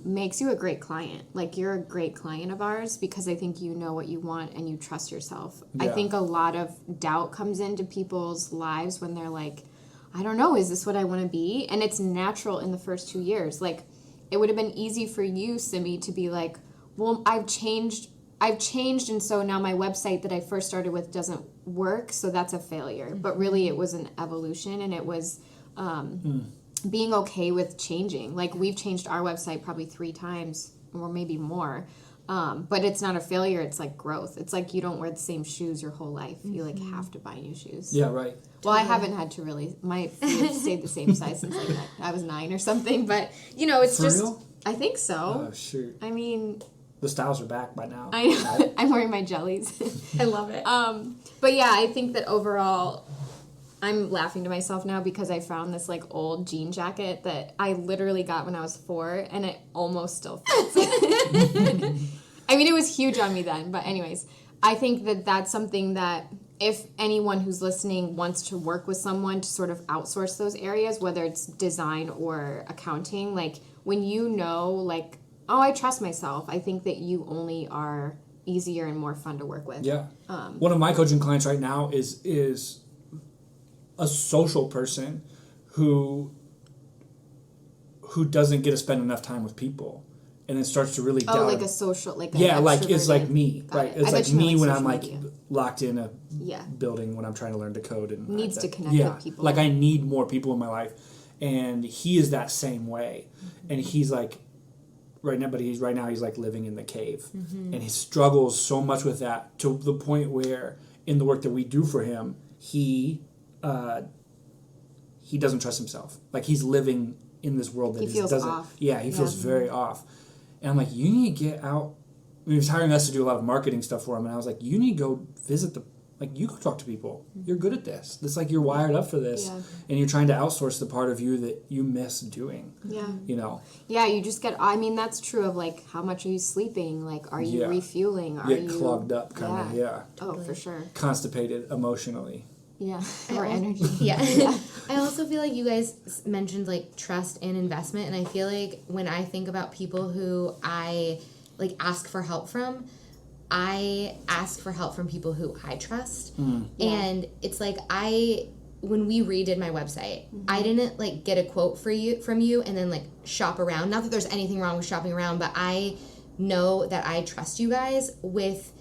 Speaker 2: makes you a great client. Like, you're a great client of ours because I think you know what you want and you trust yourself. I think a lot of doubt comes into people's lives when they're like, I don't know, is this what I want to be? And it's natural in the first 2 years. Like, it would have been easy for you, Simi, to be like, well, I've changed, and so now my website that I first started with doesn't work, so that's a failure. But really, it was an evolution, and it was being okay with changing. Like, we've changed our website probably 3 times or maybe more, but it's not a failure. It's like growth. It's like you don't wear the same shoes your whole life. You like have to buy new shoes.
Speaker 1: Yeah, right.
Speaker 2: Well, I haven't had to really. My feet have stayed the same size since like I was 9 or something. But you know, it's
Speaker 1: For
Speaker 2: just.
Speaker 1: real?
Speaker 2: I think so.
Speaker 1: Oh shoot!
Speaker 2: I mean,
Speaker 1: the styles are back by now.
Speaker 2: I know. I'm wearing my jellies.
Speaker 3: I love it.
Speaker 2: But yeah, I think that overall, I'm laughing to myself now because I found this like old jean jacket that I literally got when I was 4, and it almost still fits. I mean, it was huge on me then, but anyways, I think that that's something that if anyone who's listening wants to work with someone to sort of outsource those areas, whether it's design or accounting, like when you know, like, oh, I trust myself, I think that you only are easier and more fun to work with.
Speaker 1: Yeah. One of my coaching clients right now is a social person who doesn't get to spend enough time with people, and then starts to really doubt.
Speaker 2: Like a social, like
Speaker 1: like it's like me, right? It's like me when I'm like
Speaker 2: media.
Speaker 1: Locked in a building when I'm trying to learn to code and
Speaker 2: needs to connect with people.
Speaker 1: Like I need more people in my life, and he is that same way, and he's like. Right now he's like living in the cave, and he struggles so much with that to the point where in the work that we do for him, he doesn't trust himself. Like he's living in this world that
Speaker 2: he feels
Speaker 1: doesn't.
Speaker 2: Off.
Speaker 1: Yeah, he feels very off, and I'm like, you need to get out. He was hiring us to do a lot of marketing stuff for him, and I was like, you need to go visit the like, you go talk to people. You're good at this. It's like you're wired up for this.
Speaker 2: Yeah.
Speaker 1: And you're trying to outsource the part of you that you miss doing.
Speaker 2: Yeah.
Speaker 1: You know?
Speaker 2: Yeah, you just get, I mean, that's true of, like, how much are you sleeping? Like, are you refueling? Are
Speaker 1: Get
Speaker 2: you
Speaker 1: clogged up, kind of, yeah.
Speaker 2: Oh, for sure.
Speaker 1: Constipated emotionally.
Speaker 2: Yeah. Or energy.
Speaker 3: Yeah. I also feel like you guys mentioned, like, trust and investment, and I feel like when I think about people who I, like, ask for help from, I ask for help from people who I trust. And it's like when we redid my website, I didn't like get a quote from you and then like shop around. Not that there's anything wrong with shopping around, but I know that I trust you guys with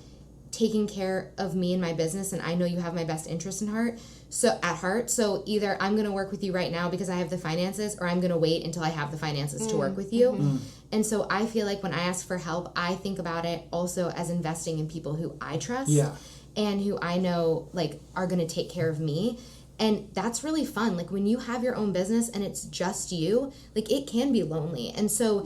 Speaker 3: taking care of me and my business, and I know you have my best interest at heart. So either I'm going to work with you right now because I have the finances, or I'm going to wait until I have the finances to work with you. And so I feel like when I ask for help, I think about it also as investing in people who I trust and who I know like are going to take care of me. And that's really fun. Like when you have your own business and it's just you, like it can be lonely. And so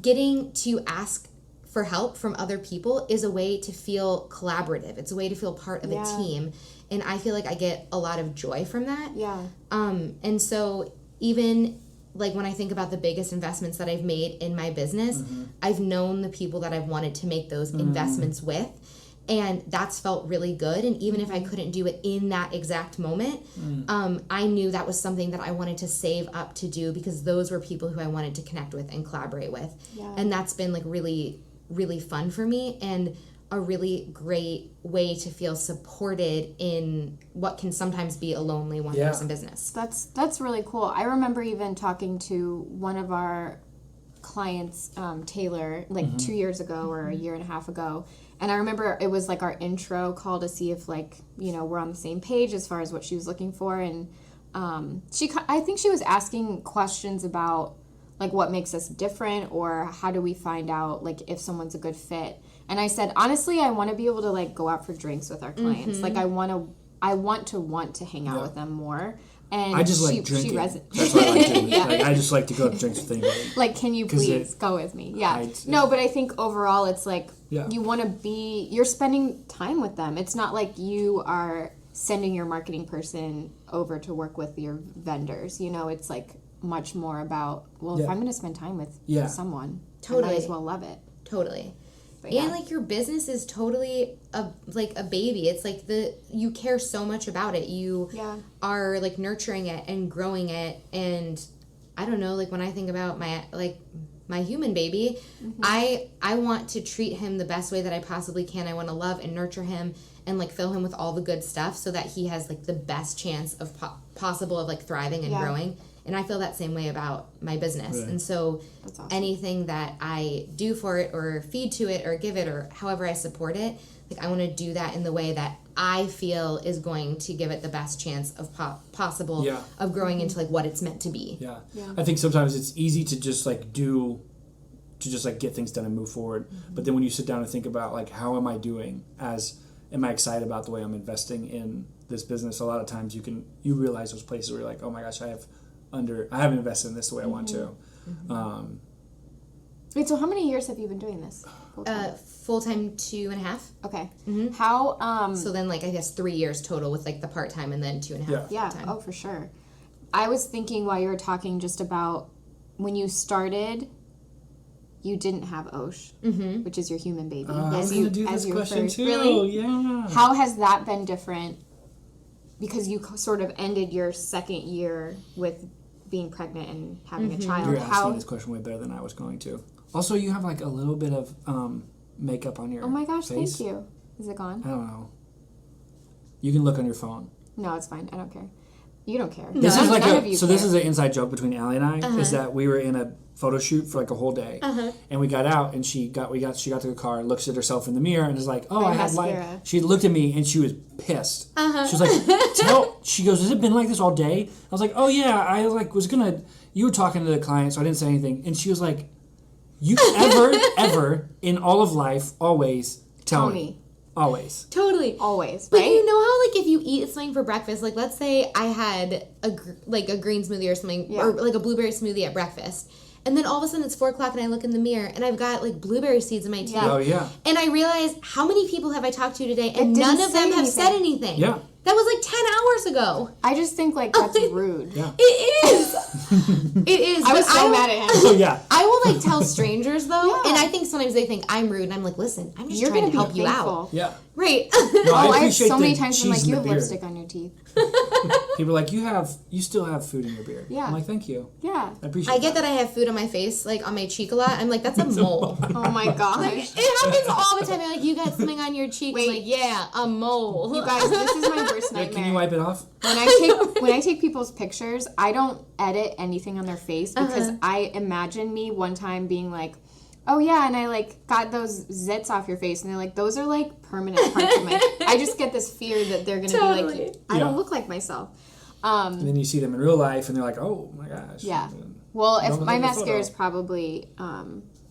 Speaker 3: getting to ask for help from other people is a way to feel collaborative. It's a way to feel part of a team. And I feel like I get a lot of joy from that.
Speaker 2: Yeah.
Speaker 3: And so even like when I think about the biggest investments that I've made in my business, I've known the people that I've wanted to make those investments with. And that's felt really good. And even if I couldn't do it in that exact moment, I knew that was something that I wanted to save up to do because those were people who I wanted to connect with and collaborate with. Yeah. And that's been like really, really fun for me and a really great way to feel supported in what can sometimes be a lonely one-person business.
Speaker 2: That's really cool. I remember even talking to one of our clients, Taylor, like 2 years ago or a year and a half ago. And I remember it was like our intro call to see if like, you know, we're on the same page as far as what she was looking for. And I think she was asking questions about like what makes us different or how do we find out like if someone's a good fit. And I said, honestly, I want to be able to like go out for drinks with our clients. Like I want to hang out with them more. And
Speaker 1: I just like drinking. That's what I like doing. Like, I just like to go to drinks with anybody.
Speaker 2: Like, can you please go with me? Yeah. No, but I think overall it's like you want to be, you're spending time with them. It's not like you are sending your marketing person over to work with your vendors. You know, it's like much more about, well, if I'm going to spend time with someone, I might as well love it.
Speaker 3: Totally. And like your business is totally a baby. It's like you care so much about it. You are like nurturing it and growing it. And I don't know, like when I think about my human baby, I want to treat him the best way that I possibly can. I want to love and nurture him and like fill him with all the good stuff so that he has like the best chance of possible of like thriving and growing. And I feel that same way about my business. Right. And so anything that I do for it or feed to it or give it or however I support it, like I want to do that in the way that I feel is going to give it the best chance of possible of growing into like what it's meant to be.
Speaker 1: Yeah. I think sometimes it's easy to just like get things done and move forward. But then when you sit down and think about like how am I doing am I excited about the way I'm investing in this business? A lot of times you realize those places where you're like, oh my gosh, I haven't invested in this the way I want to.
Speaker 2: Wait, so how many years have you been doing this?
Speaker 3: Full-time 2.5.
Speaker 2: Okay. How,
Speaker 3: so then like, I guess 3 years total with like the part-time and then 2.5
Speaker 2: Yeah.
Speaker 3: full-time.
Speaker 2: Oh, for sure. I was thinking while you were talking just about when you started, you didn't have Osh, which is your human baby.
Speaker 1: I was going to do this question too.
Speaker 2: Really?
Speaker 1: Yeah.
Speaker 2: How has that been different? Because you sort of ended your second year with being pregnant and having a child.
Speaker 1: You're asking this question way better than I was going to. Also, you have like a little bit of makeup on your face.
Speaker 2: Oh my gosh, thank you. Is it gone?
Speaker 1: I don't know. You can look on your phone.
Speaker 2: No, it's fine. I don't care. You don't care.
Speaker 1: This is like this is an inside joke between Allie and I. Is that we were in a photo shoot for like a whole day, and we got out, and she got to the car, looks at herself in the mirror, and is like, "Oh, I had light." She looked at me, and she was pissed. She was like, She goes, "Has it been like this all day?" I was like, "Oh yeah, I like was gonna." You were talking to the client, so I didn't say anything, and she was like, "You ever in all of life always tell me." Always.
Speaker 3: Totally.
Speaker 2: Always,
Speaker 3: But
Speaker 2: right?
Speaker 3: you know how, like, if you eat something for breakfast, like, let's say I had a green smoothie or something, or, like, a blueberry smoothie at breakfast, And then all of a sudden it's 4 o'clock and I look in the mirror and I've got like blueberry seeds in my teeth.
Speaker 1: Oh, yeah.
Speaker 3: And I realize how many people have I talked to today and
Speaker 2: That
Speaker 3: none
Speaker 2: didn't
Speaker 3: of them
Speaker 2: say
Speaker 3: have said anything.
Speaker 1: Yeah.
Speaker 3: That was like 10 hours ago.
Speaker 2: I just think like that's rude.
Speaker 1: Yeah.
Speaker 3: It is. It is.
Speaker 2: I was
Speaker 3: But
Speaker 2: so mad at him.
Speaker 1: So, yeah.
Speaker 3: I will like tell strangers though,
Speaker 2: Yeah.
Speaker 3: and I think sometimes they think I'm rude, and I'm like, listen, I'm just
Speaker 2: You're
Speaker 3: trying
Speaker 2: gonna
Speaker 3: to
Speaker 2: be
Speaker 3: help you
Speaker 2: thankful.
Speaker 3: out.
Speaker 1: Yeah.
Speaker 3: Right.
Speaker 1: No,
Speaker 2: Oh, I have
Speaker 1: appreciate
Speaker 2: so many
Speaker 1: the
Speaker 2: times I'm like,
Speaker 1: cheese in
Speaker 2: you
Speaker 1: the
Speaker 2: have
Speaker 1: beard.
Speaker 2: lipstick on your teeth.
Speaker 1: People are like, you still have food in your beard.
Speaker 2: Yeah.
Speaker 1: I'm like, thank you.
Speaker 2: Yeah.
Speaker 1: I appreciate
Speaker 3: I get that I have food on my face, like on my cheek a lot. I'm like, that's a mole.
Speaker 2: Oh my gosh.
Speaker 3: It happens all the time. They're like, you got something on your cheek.
Speaker 2: Wait.
Speaker 3: I'm like, yeah, a mole.
Speaker 2: You guys, this is my worst
Speaker 1: Yeah,
Speaker 2: nightmare.
Speaker 1: can you wipe it off?
Speaker 2: When I take people's pictures, I don't edit anything on their face because I imagine me one time being like, oh yeah, and I like got those zits off your face, and they're like, those are like permanent parts of my. I just get this fear that they're gonna be
Speaker 3: Totally.
Speaker 2: like, I don't look like myself.
Speaker 1: And then you see them in real life, and they're like, oh my gosh.
Speaker 2: Yeah. Well, if
Speaker 1: Don't
Speaker 2: my
Speaker 1: take a
Speaker 2: mascara is
Speaker 1: photo.
Speaker 2: probably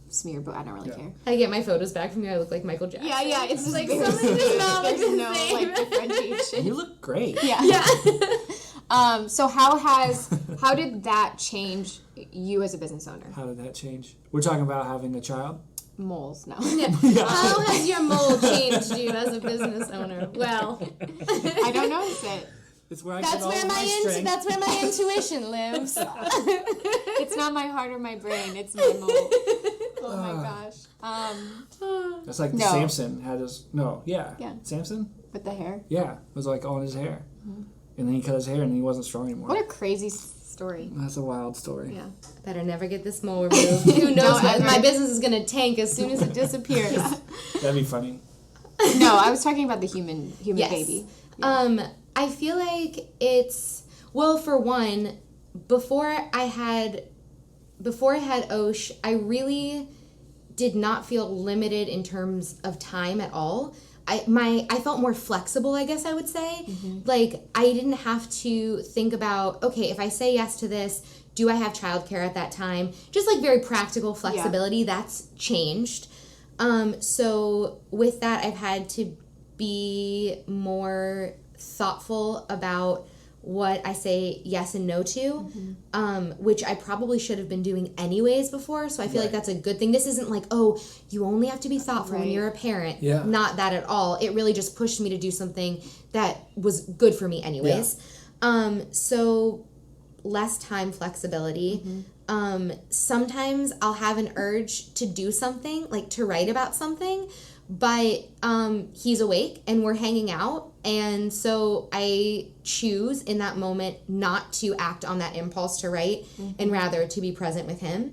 Speaker 2: smeared, but I don't really care.
Speaker 3: I get my photos back from you. I look like Michael Jackson.
Speaker 2: Yeah, it's just
Speaker 3: like
Speaker 2: very
Speaker 3: something does not look
Speaker 2: there's
Speaker 3: the
Speaker 2: no
Speaker 3: same.
Speaker 2: like differentiation.
Speaker 1: You look great.
Speaker 2: Yeah. So how did that change you as a business owner?
Speaker 1: How did that change? We're talking about having a child.
Speaker 2: Moles, no.
Speaker 3: How has your mole changed you as a business owner? Well,
Speaker 2: I don't notice it.
Speaker 1: It's where I
Speaker 3: that's
Speaker 1: get all
Speaker 3: where
Speaker 1: of my strength.
Speaker 3: that's where my intuition lives.
Speaker 2: It's not my heart or my brain. It's my mole. Oh my gosh.
Speaker 1: That's like
Speaker 2: No.
Speaker 1: Samson had his
Speaker 2: Yeah.
Speaker 1: Samson.
Speaker 2: With the hair.
Speaker 1: Yeah, it was like all in his hair, and then he cut his hair, and he wasn't strong anymore.
Speaker 2: What a crazy story.
Speaker 1: That's a wild story.
Speaker 2: Yeah.
Speaker 3: Better never get this mole removed. Who knows?
Speaker 2: Don't ever.
Speaker 3: My business is gonna tank as soon as it disappears.
Speaker 1: That'd be funny.
Speaker 2: No, I was talking about the human
Speaker 3: Yes.
Speaker 2: baby.
Speaker 3: I feel like it's well, for one, before I had Osh, I really did not feel limited in terms of time at all. I felt more flexible, I guess I would say. Like I didn't have to think about, okay, if I say yes to this, do I have childcare at that time? Just like very practical flexibility, that's changed. So with that, I've had to be more thoughtful about what I say yes and no to, which I probably should have been doing anyways before. So I feel like that's a good thing. This isn't like, oh, you only have to be thoughtful when you're a parent.
Speaker 1: Yeah.
Speaker 3: Not that at all. It really just pushed me to do something that was good for me anyways. So less time flexibility. Sometimes I'll have an urge to do something, like to write about something, but he's awake and we're hanging out, and so I choose in that moment not to act on that impulse to write and rather to be present with him.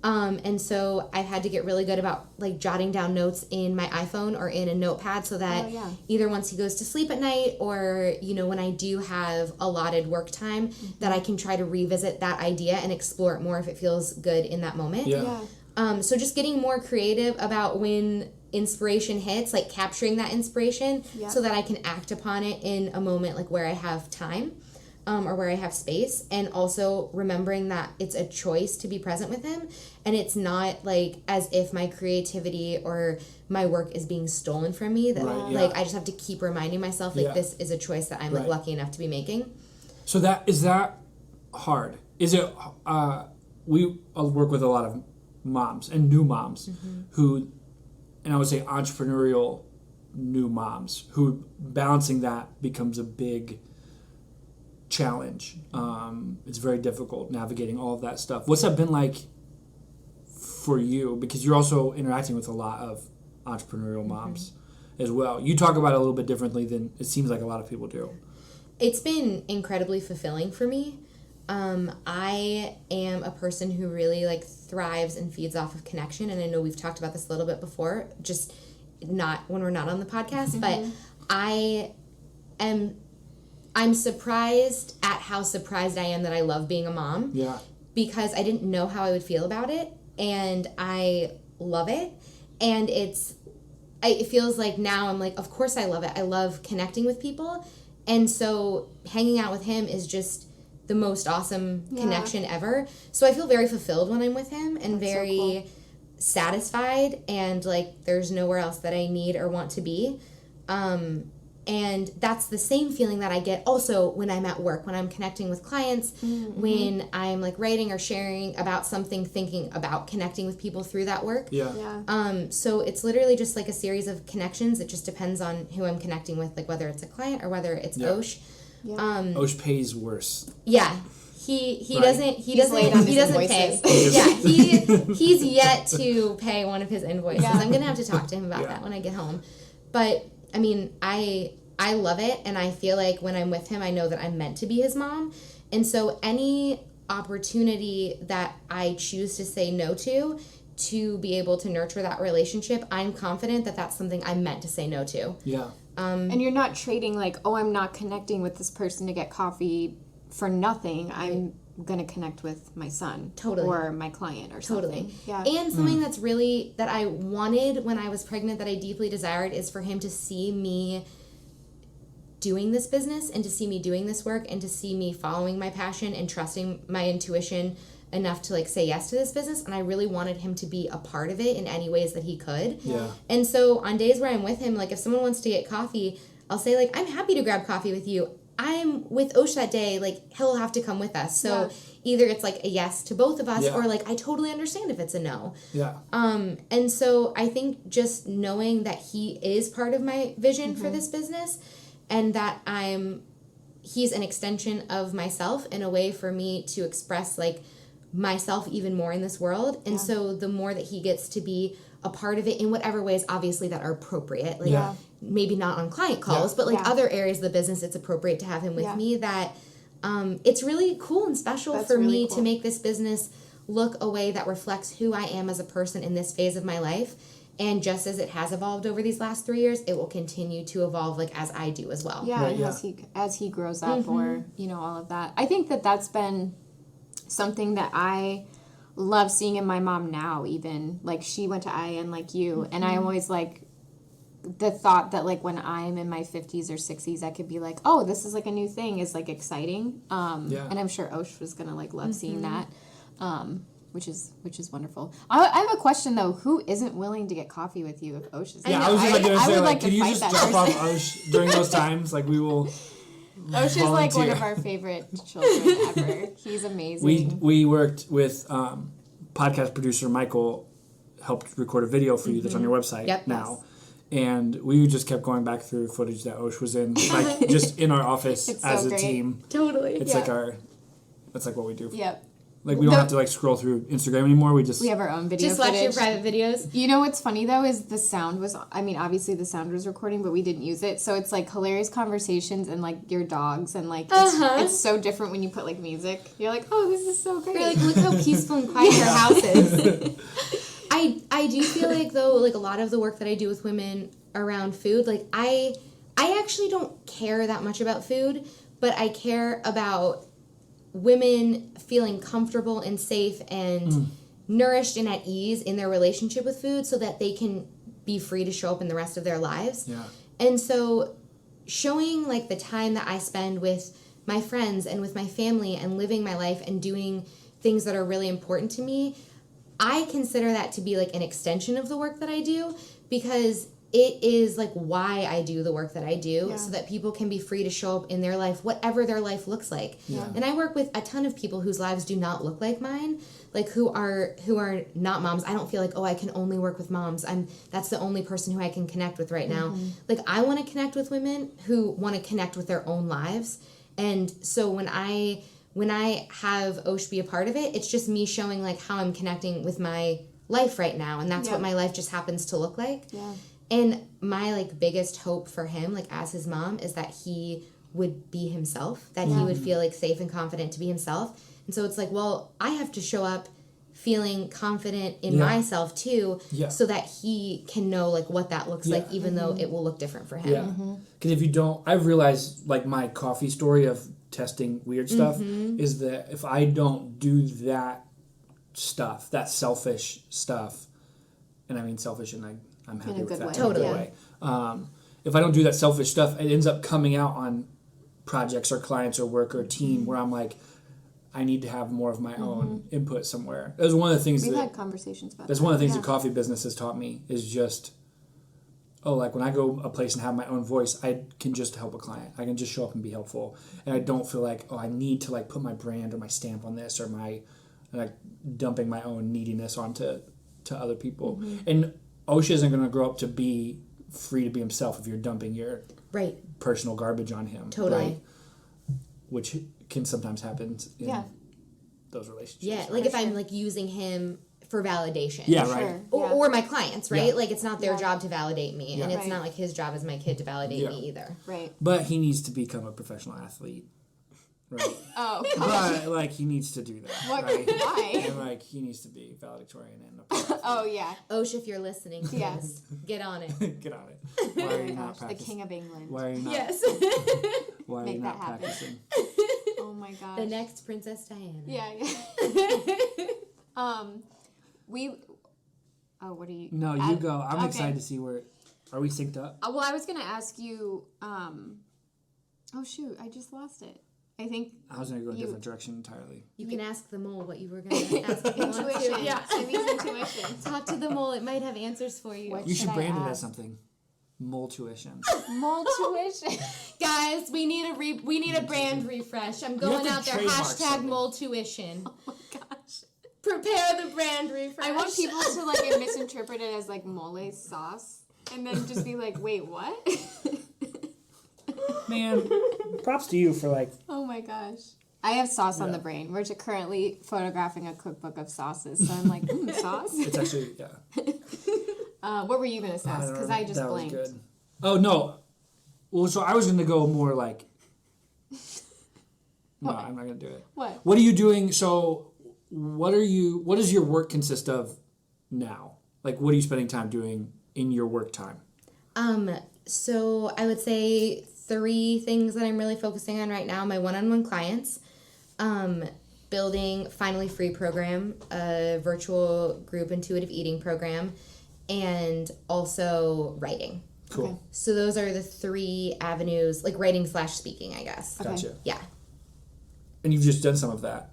Speaker 3: And so I've had to get really good about like jotting down notes in my iPhone or in a notepad so that either once he goes to sleep at night or, you know, when I do have allotted work time, that I can try to revisit that idea and explore it more if it feels good in that moment. So just getting more creative about when inspiration hits, like capturing that inspiration so that I can act upon it in a moment like where I have time. Or where I have space, and also remembering that it's a choice to be present with him, and it's not like as if my creativity or my work is being stolen from me, that like I just have to keep reminding myself like this is a choice that I'm like lucky enough to be making.
Speaker 1: So that hard? Is it we work with a lot of moms and new moms who, and I would say entrepreneurial new moms who balancing that becomes a big challenge. It's very difficult navigating all of that stuff. What's that been like for you? Because you're also interacting with a lot of entrepreneurial moms as well. You talk about it a little bit differently than it seems like a lot of people do.
Speaker 3: It's been incredibly fulfilling for me. I am a person who really like thrives and feeds off of connection, and I know we've talked about this a little bit before, just not when we're not on the podcast, but I'm surprised at how surprised I am that I love being a mom.
Speaker 1: Yeah.
Speaker 3: Because I didn't know how I would feel about it, and I love it. And it feels like now I'm like, of course I love it. I love connecting with people. And so hanging out with him is just the most awesome connection ever. So I feel very fulfilled when I'm with him and very satisfied, and like there's nowhere else that I need or want to be. And that's the same feeling that I get also when I'm at work, when I'm connecting with clients, when I'm like writing or sharing about something, thinking about connecting with people through that work. So it's literally just like a series of connections. It just depends on who I'm connecting with, like whether it's a client or whether it's Osh.
Speaker 1: Osh pays worse.
Speaker 3: Yeah. He
Speaker 1: Right.
Speaker 3: doesn't pay. He's yet to pay one of his invoices. I'm gonna have to talk to him about that when I get home. But I mean, I love it, and I feel like when I'm with him, I know that I'm meant to be his mom. And so any opportunity that I choose to say no to be able to nurture that relationship, I'm confident that that's something I'm meant to say no to.
Speaker 1: Yeah.
Speaker 2: And you're not trading like, oh, I'm not connecting with this person to get coffee for nothing. I'm going to connect with my son.
Speaker 3: Totally.
Speaker 2: Or my client or something. Yeah.
Speaker 3: And something that's really, that I wanted when I was pregnant, that I deeply desired, is for him to see me doing this business and to see me doing this work and to see me following my passion and trusting my intuition enough to like say yes to this business. And I really wanted him to be a part of it in any ways that he could.
Speaker 1: Yeah.
Speaker 3: And so on days where I'm with him, like if someone wants to get coffee, I'll say like, I'm happy to grab coffee with you. I'm with Osh that day, like he'll have to come with us. So either it's like a yes to both of us or like I totally understand if it's a no.
Speaker 1: Yeah.
Speaker 3: And so I think just knowing that he is part of my vision for this business and that he's an extension of myself and a way for me to express like myself even more in this world. And so the more that he gets to be a part of it in whatever ways obviously that are appropriate, like maybe not on client calls, but like other areas of the business, it's appropriate to have him with me, that it's really cool and special for me to make this business look a way that reflects who I am as a person in this phase of my life. And just as it has evolved over these last 3 years, it will continue to evolve like as I do as well.
Speaker 2: Yeah, and as he grows up or, you know, all of that. I think that that's been something that I love seeing in my mom now, even. Like, she went to IIN like you, and I always, like, the thought that, like, when I'm in my 50s or 60s, I could be like, oh, this is, like, a new thing is, like, exciting. And I'm sure Osh was going to, like, love seeing that, which is wonderful. I have a question, though. Who isn't willing to get coffee with you if Osh is there?
Speaker 1: Yeah, I was just going to say, like, can you
Speaker 2: fight
Speaker 1: just
Speaker 2: that
Speaker 1: drop
Speaker 2: person.
Speaker 1: off Osh during those times? Like, we will
Speaker 2: Osh is, like, one
Speaker 1: volunteer.
Speaker 2: of our favorite children ever. He's amazing.
Speaker 1: We worked with podcast producer Michael, helped record a video for you that's on your website now. And we just kept going back through footage that Osh was in, like just in our office
Speaker 2: It's
Speaker 1: as
Speaker 2: so
Speaker 1: a
Speaker 2: great.
Speaker 1: team.
Speaker 3: Totally.
Speaker 1: It's like that's like what we do.
Speaker 2: Yep.
Speaker 1: Like we don't have to like scroll through Instagram anymore. We
Speaker 2: We have our own video
Speaker 3: Just watch your
Speaker 2: footage.
Speaker 3: private videos.
Speaker 2: You know what's funny, though, is the sound was... I mean, obviously the sound was recording, but we didn't use it. So it's, like, hilarious conversations and, like, your dogs. And, like, it's so different when you put, like, music. You're like, oh, this is so great.
Speaker 3: You're like, look how peaceful and quiet your house is. I do feel like, though, like a lot of the work that I do with women around food, like I actually don't care that much about food, but I care about women feeling comfortable and safe and nourished and at ease in their relationship with food so that they can be free to show up in the rest of their lives.
Speaker 1: Yeah.
Speaker 3: And so showing like the time that I spend with my friends and with my family and living my life and doing things that are really important to me, I consider that to be like an extension of the work that I do, because it is like why I do the work that I do, so that people can be free to show up in their life, whatever their life looks like.
Speaker 1: Yeah.
Speaker 3: And I work with a ton of people whose lives do not look like mine, like who are not moms. I don't feel like, oh, I can only work with moms. That's the only person who I can connect with right now. Like I want to connect with women who want to connect with their own lives. And so when I have Osh be a part of it, it's just me showing like how I'm connecting with my life right now, and that's what my life just happens to look like.
Speaker 2: Yeah.
Speaker 3: And my like biggest hope for him, like as his mom, is that he would be himself, that he would feel like safe and confident to be himself. And so it's like, well, I have to show up feeling confident in myself too, so that he can know like what that looks like, even though it will look different for him.
Speaker 1: Yeah. Because if you don't, I've realized like my coffee story of testing weird stuff is that if I don't do that stuff, that selfish stuff, and I mean selfish and I'm happy with that.
Speaker 3: Totally.
Speaker 1: Way. If I don't do that selfish stuff, it ends up coming out on projects or clients or work or team where I'm like, I need to have more of my own input somewhere. That was one of the things
Speaker 2: We've had conversations about
Speaker 1: that's
Speaker 2: that.
Speaker 1: one of the things the coffee business has taught me is just oh, like when I go a place and have my own voice, I can just help a client. I can just show up and be helpful. And I don't feel like, oh, I need to like put my brand or my stamp on this or my like dumping my own neediness onto other people. And Osha isn't going to grow up to be free to be himself if you're dumping your personal garbage on him.
Speaker 3: Totally.
Speaker 1: Right? Which can sometimes happen in those relationships.
Speaker 3: Yeah, like if I'm like using him for validation.
Speaker 1: Yeah, right.
Speaker 3: Or my clients, right?
Speaker 1: Yeah.
Speaker 3: Like it's not their job to validate me, and it's
Speaker 2: Right.
Speaker 3: not like his job as my kid to validate me either.
Speaker 2: Right.
Speaker 1: But he needs to become a professional athlete. Right.
Speaker 2: Oh.
Speaker 1: But like he needs to do that.
Speaker 2: What?
Speaker 1: Right?
Speaker 2: Why?
Speaker 1: And like he needs to be valedictorian and a pro athlete.
Speaker 2: Oh yeah.
Speaker 3: Osha, if you're listening, please
Speaker 2: Yes.
Speaker 3: get on it.
Speaker 1: Get on it. Why are you not
Speaker 2: Gosh, the
Speaker 1: practicing?
Speaker 2: King of England.
Speaker 1: Why are you not?
Speaker 3: Yes.
Speaker 1: Why are
Speaker 2: Make
Speaker 1: you
Speaker 2: that
Speaker 1: not
Speaker 2: happen.
Speaker 1: practicing?
Speaker 2: Oh my gosh.
Speaker 3: The next Princess Diana.
Speaker 2: Yeah. We. Oh, what are you?
Speaker 1: No, you go. I'm excited to see where. Are we synced up?
Speaker 2: Well, I was gonna ask you. Oh shoot! I just lost it. I think
Speaker 1: I was gonna go a different direction entirely.
Speaker 3: You can ask the mole what you were going to ask if you want
Speaker 2: intuition.
Speaker 3: to. Yeah.
Speaker 2: Simi's intuition.
Speaker 3: Talk to the mole. It might have answers for you.
Speaker 2: What
Speaker 1: You should
Speaker 2: I
Speaker 1: brand it as
Speaker 2: ask?
Speaker 1: something. Mole tuition.
Speaker 2: Mole tuition.
Speaker 3: Guys, we need a brand refresh. I'm going
Speaker 1: to
Speaker 3: out there.
Speaker 1: trademark
Speaker 3: Hashtag
Speaker 1: something.
Speaker 3: mole tuition.
Speaker 2: Oh my gosh.
Speaker 3: Prepare the brand refresh.
Speaker 2: I want people to like misinterpret it as like mole sauce, and then just be like, "Wait, what?"
Speaker 1: Man, props to you for like.
Speaker 2: Oh my gosh. I have sauce on the brain. We're currently photographing a cookbook of sauces, so I'm like, sauce.
Speaker 1: It's actually
Speaker 2: What were you gonna ask? Because I just
Speaker 1: that
Speaker 2: blanked.
Speaker 1: was good. Oh no. Well, so I was gonna go more like. No, I'm not gonna do it.
Speaker 2: What?
Speaker 1: What are you doing? So, what does your work consist of now? Like, what are you spending time doing in your work time?
Speaker 3: So I would say 3 things that I'm really focusing on right now. My one-on-one clients, building Finally Free program, a virtual group intuitive eating program, and also writing.
Speaker 1: Cool.
Speaker 2: Okay.
Speaker 3: So those are the 3 avenues, like writing / speaking, I guess.
Speaker 2: Okay.
Speaker 1: Gotcha.
Speaker 3: Yeah.
Speaker 1: And you've just done some of that.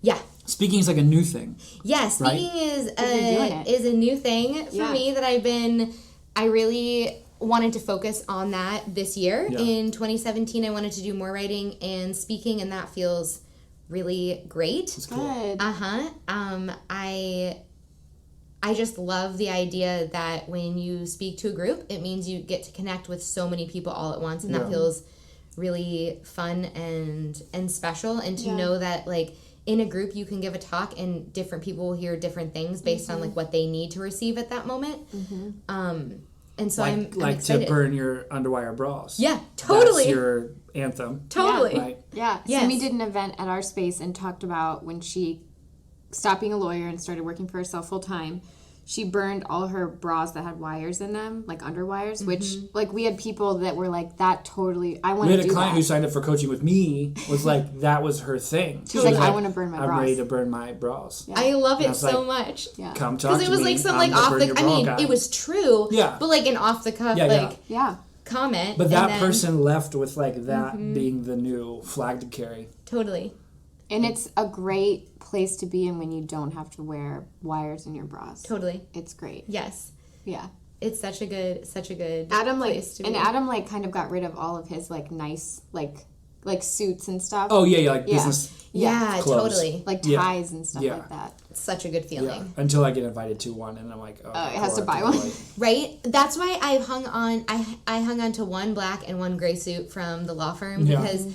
Speaker 3: Yeah.
Speaker 1: Speaking is like a new thing.
Speaker 3: Yeah, speaking
Speaker 2: You're doing it.
Speaker 3: is a new thing for
Speaker 2: Yeah.
Speaker 3: me that I really wanted to focus on that this year.
Speaker 1: Yeah.
Speaker 3: In 2017, I wanted to do more writing and speaking, and that feels really great.
Speaker 1: It's cool.
Speaker 2: Good.
Speaker 3: I just love the idea that when you speak to a group, it means you get to connect with so many people all at once, and that
Speaker 1: Yeah.
Speaker 3: feels really fun and special. And to
Speaker 2: Yeah.
Speaker 3: know that like in a group you can give a talk and different people will hear different things based on like what they need to receive at that moment. And so I'm
Speaker 1: Like
Speaker 3: excited.
Speaker 1: to burn your underwire bras.
Speaker 3: Yeah, totally.
Speaker 1: That's your anthem.
Speaker 3: Totally.
Speaker 1: Right.
Speaker 2: Yeah.
Speaker 3: Yes.
Speaker 2: Simi did an event at our space and talked about when she stopped being a lawyer and started working for herself full time. She burned all her bras that had wires in them, like underwires, which like we had people that were like, that totally, I want
Speaker 1: We
Speaker 2: to
Speaker 1: had
Speaker 2: do
Speaker 1: a client
Speaker 2: that.
Speaker 1: who signed up for coaching with me. Was like that was her thing.
Speaker 2: She's like, I want to burn my
Speaker 1: I'm
Speaker 2: bras.
Speaker 1: ready to burn my bras.
Speaker 2: Yeah.
Speaker 3: I love
Speaker 1: And I
Speaker 3: it
Speaker 1: was
Speaker 3: so
Speaker 1: like,
Speaker 3: much.
Speaker 2: Yeah.
Speaker 1: Come talk to me.
Speaker 3: Because it was like some
Speaker 1: I'm
Speaker 3: like
Speaker 1: the
Speaker 3: off
Speaker 1: burn
Speaker 3: the
Speaker 1: your
Speaker 3: I
Speaker 1: bra
Speaker 3: mean,
Speaker 1: guy.
Speaker 3: it was true.
Speaker 1: Yeah.
Speaker 3: But like an off the cuff
Speaker 1: Yeah,
Speaker 3: like
Speaker 2: Yeah.
Speaker 3: comment.
Speaker 1: But
Speaker 3: and
Speaker 1: that
Speaker 3: then-
Speaker 1: person left with like that being the new flag to carry.
Speaker 3: Totally.
Speaker 2: And it's a great place to be in when you don't have to wear wires in your bras.
Speaker 3: Totally.
Speaker 2: It's great.
Speaker 3: Yes.
Speaker 2: Yeah.
Speaker 3: It's such a good
Speaker 2: Adam like
Speaker 3: place to
Speaker 2: and
Speaker 3: be.
Speaker 2: Adam like kind of got rid of all of his like nice like suits and stuff.
Speaker 1: Oh yeah, like
Speaker 2: Yeah.
Speaker 1: business.
Speaker 3: Yeah,
Speaker 1: clothes.
Speaker 3: totally.
Speaker 2: Like
Speaker 1: Yeah.
Speaker 2: ties and stuff
Speaker 1: Yeah.
Speaker 2: like that.
Speaker 3: It's such a good
Speaker 1: Yeah.
Speaker 3: feeling.
Speaker 1: Until I get invited to one, and I'm like, oh,
Speaker 2: it has to
Speaker 1: or
Speaker 2: buy
Speaker 1: I
Speaker 2: one.
Speaker 1: like-
Speaker 3: Right? That's why I hung on to one black and one gray suit from the law firm
Speaker 1: Yeah.
Speaker 3: because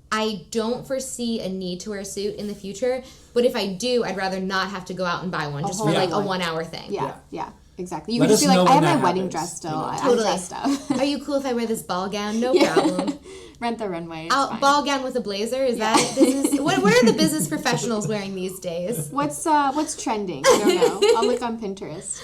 Speaker 3: I don't foresee a need to wear a suit in the future. But if I do, I'd rather not have to go out and buy one just for
Speaker 2: whole
Speaker 3: like a
Speaker 2: one.
Speaker 3: 1 hour thing.
Speaker 2: Yeah,
Speaker 1: Yeah.
Speaker 2: yeah, exactly. You
Speaker 1: Let
Speaker 2: could just
Speaker 1: us
Speaker 2: be
Speaker 1: know
Speaker 2: like, I have
Speaker 1: when
Speaker 2: my
Speaker 1: that
Speaker 2: wedding
Speaker 1: happens,
Speaker 2: dress still.
Speaker 1: you know.
Speaker 2: I'm
Speaker 3: Totally.
Speaker 2: dressed up.
Speaker 3: Are you cool if I wear this ball gown? No
Speaker 2: Yeah.
Speaker 3: problem.
Speaker 2: Rent the runway. It's fine.
Speaker 3: Ball gown with a blazer? Is that business? What are the business professionals wearing these days?
Speaker 2: What's trending? I don't know. I'll look on Pinterest.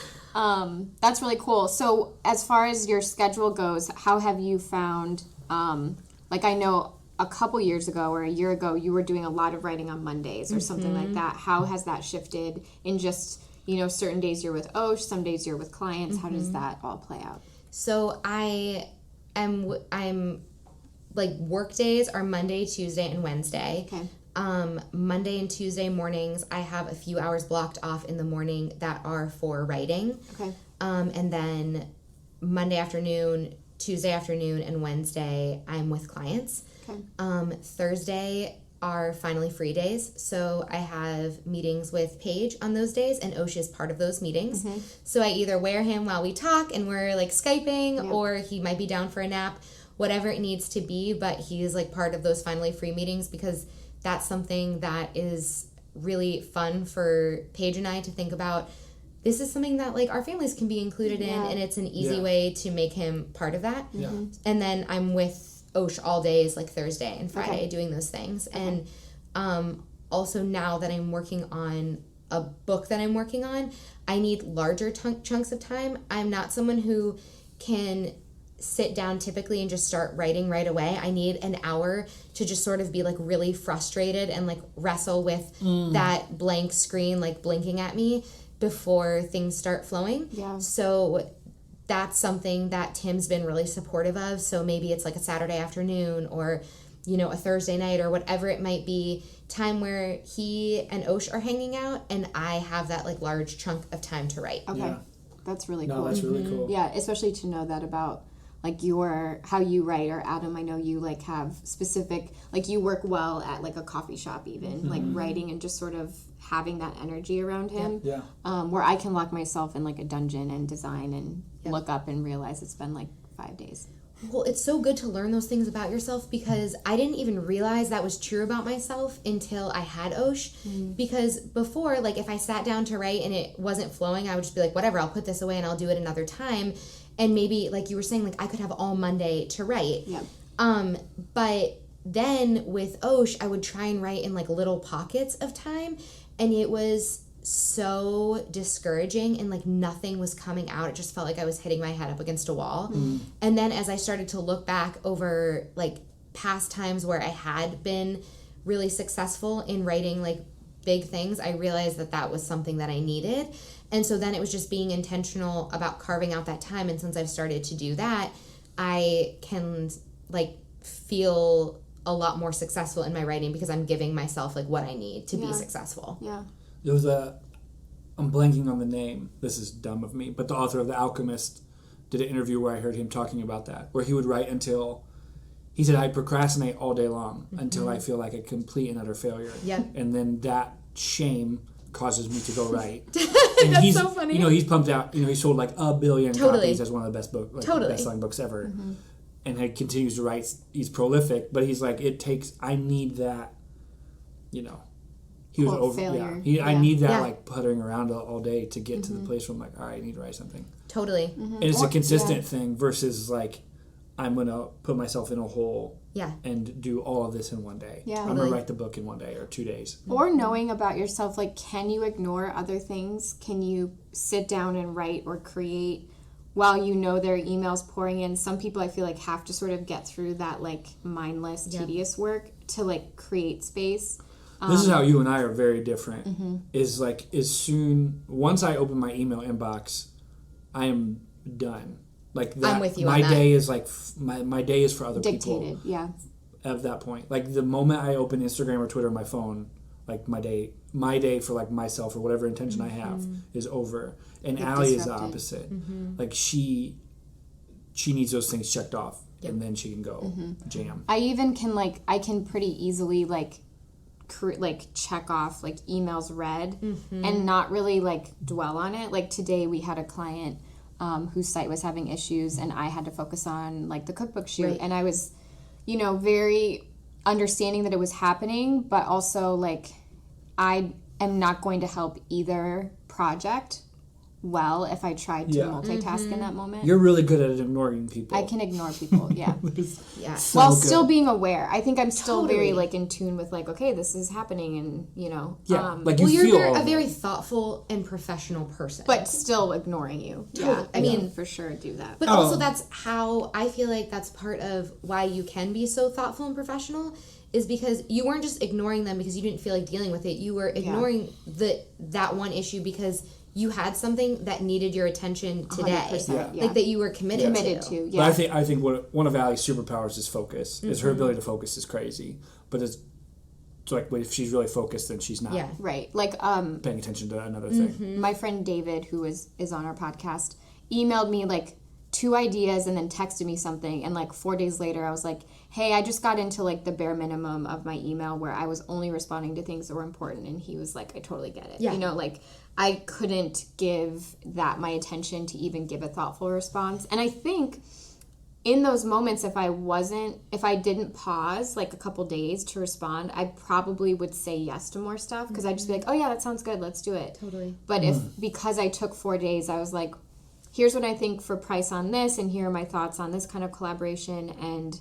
Speaker 2: That's really cool. So as far as your schedule goes, how have you found? Like I know a couple years ago or a year ago, you were doing a lot of writing on Mondays or something like that. How has that shifted in just certain days you're with Osh, some days you're with clients? How does that all play out?
Speaker 3: So I'm like work days are Monday, Tuesday, and Wednesday.
Speaker 2: Okay.
Speaker 3: Monday and Tuesday mornings, I have a few hours blocked off in the morning that are for writing.
Speaker 2: Okay.
Speaker 3: And then Monday afternoon, Tuesday afternoon, and Wednesday I'm with clients.
Speaker 2: Okay.
Speaker 3: Thursday are finally free days, so I have meetings with Paige on those days, and Osh is part of those meetings. So I either wear him while we talk and we're like Skyping, or he might be down for a nap, whatever it needs to be, but he is like part of those finally free meetings, because that's something that is really fun for Paige and I to think about. This is something that like our families can be included in, and it's an easy way to make him part of that. And then I'm with Osh all days, like Thursday and Friday, doing those things. And also now that I'm working on a book that I'm working on, I need larger chunks of time. I'm not someone who can sit down typically and just start writing right away. I need an hour to just sort of be like really frustrated and like wrestle with that blank screen like blinking at me before things start flowing. So that's something that Tim's been really supportive of. So maybe it's like a Saturday afternoon or, you know, a Thursday night or whatever it might be, time where he and Osh are hanging out and I have that like large chunk of time to write.
Speaker 2: Okay. That's really cool.
Speaker 1: No, that's really cool.
Speaker 2: Yeah, especially to know that about like how you write, or Adam, I know you like have specific, like you work well at like a coffee shop even, like writing and just sort of having that energy around him. Where I can lock myself in like a dungeon and design and look up and realize it's been like 5 days.
Speaker 3: Well, it's so good to learn those things about yourself, because I didn't even realize that was true about myself until I had Osh. Because before, like if I sat down to write and it wasn't flowing, I would just be like, whatever, I'll put this away and I'll do it another time. And maybe, like you were saying, like I could have all Monday to write. But then with Osh, I would try and write in like little pockets of time, and it was so discouraging and like nothing was coming out. It just felt like I was hitting my head up against a wall. And then as I started to look back over like past times where I had been really successful in writing like big things, I realized that that was something that I needed. And so then it was just being intentional about carving out that time. And since I've started to do that, I can like feel a lot more successful in my writing, because I'm giving myself like what I need to be successful.
Speaker 1: There was I'm blanking on the name. This is dumb of me, but the author of The Alchemist did an interview where I heard him talking about that, where he would write until, he said, I procrastinate all day long until I feel like a complete and utter failure. And then that shame causes me to go write. And
Speaker 3: That's
Speaker 1: he's
Speaker 3: so funny.
Speaker 1: You know, he's pumped out, you know, he sold like 1 billion copies as one of the best best-selling books ever. And he continues to write. He's prolific, but he's like, I need that, you know. He was over
Speaker 2: failure.
Speaker 1: I need that like puttering around all day to get to the place where I'm like, all right, I need to write something.
Speaker 3: And
Speaker 1: it's a consistent thing versus like, I'm gonna put myself in a hole and do all of this in one day. I'm gonna write the book in 1 day or 2 days.
Speaker 2: Or knowing about yourself, like, can you ignore other things? Can you sit down and write or create while you know there are emails pouring in? Some people I feel like have to sort of get through that like mindless, tedious work to like create space.
Speaker 1: This is how you and I are very different. Is like once I open my email inbox, I am done. Like that,
Speaker 3: I'm with you
Speaker 1: my
Speaker 3: on that.
Speaker 1: day is like my day is for other
Speaker 2: Dictated,
Speaker 1: people. At that point, like the moment I open Instagram or Twitter on my phone, like my day for like myself or whatever intention I have is over. And Allie is the opposite. Like she needs those things checked off, and then she can go jam.
Speaker 2: I even can I can pretty easily check off like emails read and not really like dwell on it. Like today we had a client whose site was having issues, and I had to focus on like the cookbook shoot, and I was, you know, very understanding that it was happening, but also like I am not going to help either project well if I tried to multitask in that moment.
Speaker 1: You're really good at ignoring people.
Speaker 2: I can ignore people,
Speaker 1: So
Speaker 2: while
Speaker 1: good.
Speaker 2: still being aware. I think I'm still very like in tune with like, okay, this is happening, and you know,
Speaker 1: like you feel
Speaker 3: you're a very thoughtful and professional person,
Speaker 2: but still ignoring you.
Speaker 3: Totally.
Speaker 2: I mean, for sure do that.
Speaker 3: But also that's how I feel like that's part of why you can be so thoughtful and professional, is because you weren't just ignoring them because you didn't feel like dealing with it. You were ignoring that one issue because you had something that needed your attention today, like that you were committed to.
Speaker 1: But I think one of Allie's superpowers is focus. Is her ability to focus is crazy, but it's like if she's really focused, then she's not
Speaker 2: like
Speaker 1: paying attention to another thing.
Speaker 2: My friend David, who is on our podcast, emailed me like 2 ideas and then texted me something, and like 4 days later I was like, hey, I just got into like the bare minimum of my email where I was only responding to things that were important, and he was like, I totally get it.
Speaker 3: Yeah.
Speaker 2: You know, like I couldn't give that my attention to even give a thoughtful response. And I think in those moments, if I didn't pause like a couple days to respond, I probably would say yes to more stuff, because I'd just be like, oh yeah, that sounds good, let's do it.
Speaker 3: Totally.
Speaker 2: But because I took 4 days, I was like, here's what I think for price on this, and here are my thoughts on this kind of collaboration, and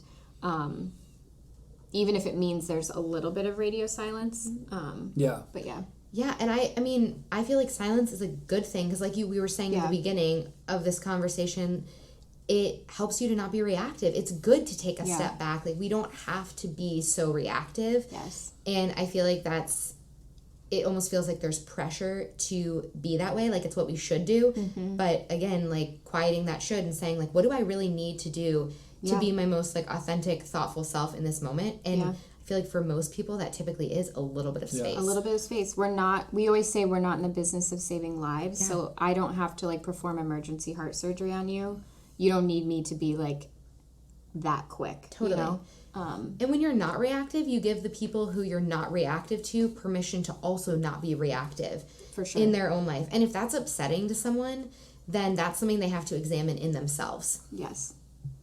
Speaker 2: even if it means there's a little bit of radio silence. But yeah.
Speaker 3: Yeah, and I mean, I feel like silence is a good thing, because like we were saying at the beginning of this conversation, it helps you to not be reactive. It's good to take a step back. Like, we don't have to be so reactive.
Speaker 2: Yes.
Speaker 3: And I feel like it almost feels like there's pressure to be that way. Like, it's what we should do. Mm-hmm. But again, like, quieting that should and saying, like, what do I really need to do to be my most, like, authentic, thoughtful self in this moment? And I feel like for most people, that typically is a little bit of space.
Speaker 2: A little bit of space. We always say we're not in the business of saving lives. Yeah. So I don't have to, like, perform emergency heart surgery on you. You don't need me to be, like, that quick.
Speaker 3: Totally.
Speaker 2: You know?
Speaker 3: And when you're not reactive, you give the people who you're not reactive to permission to also not be reactive.
Speaker 2: For sure.
Speaker 3: In their own life. And if that's upsetting to someone, then that's something they have to examine in themselves.
Speaker 2: Yes.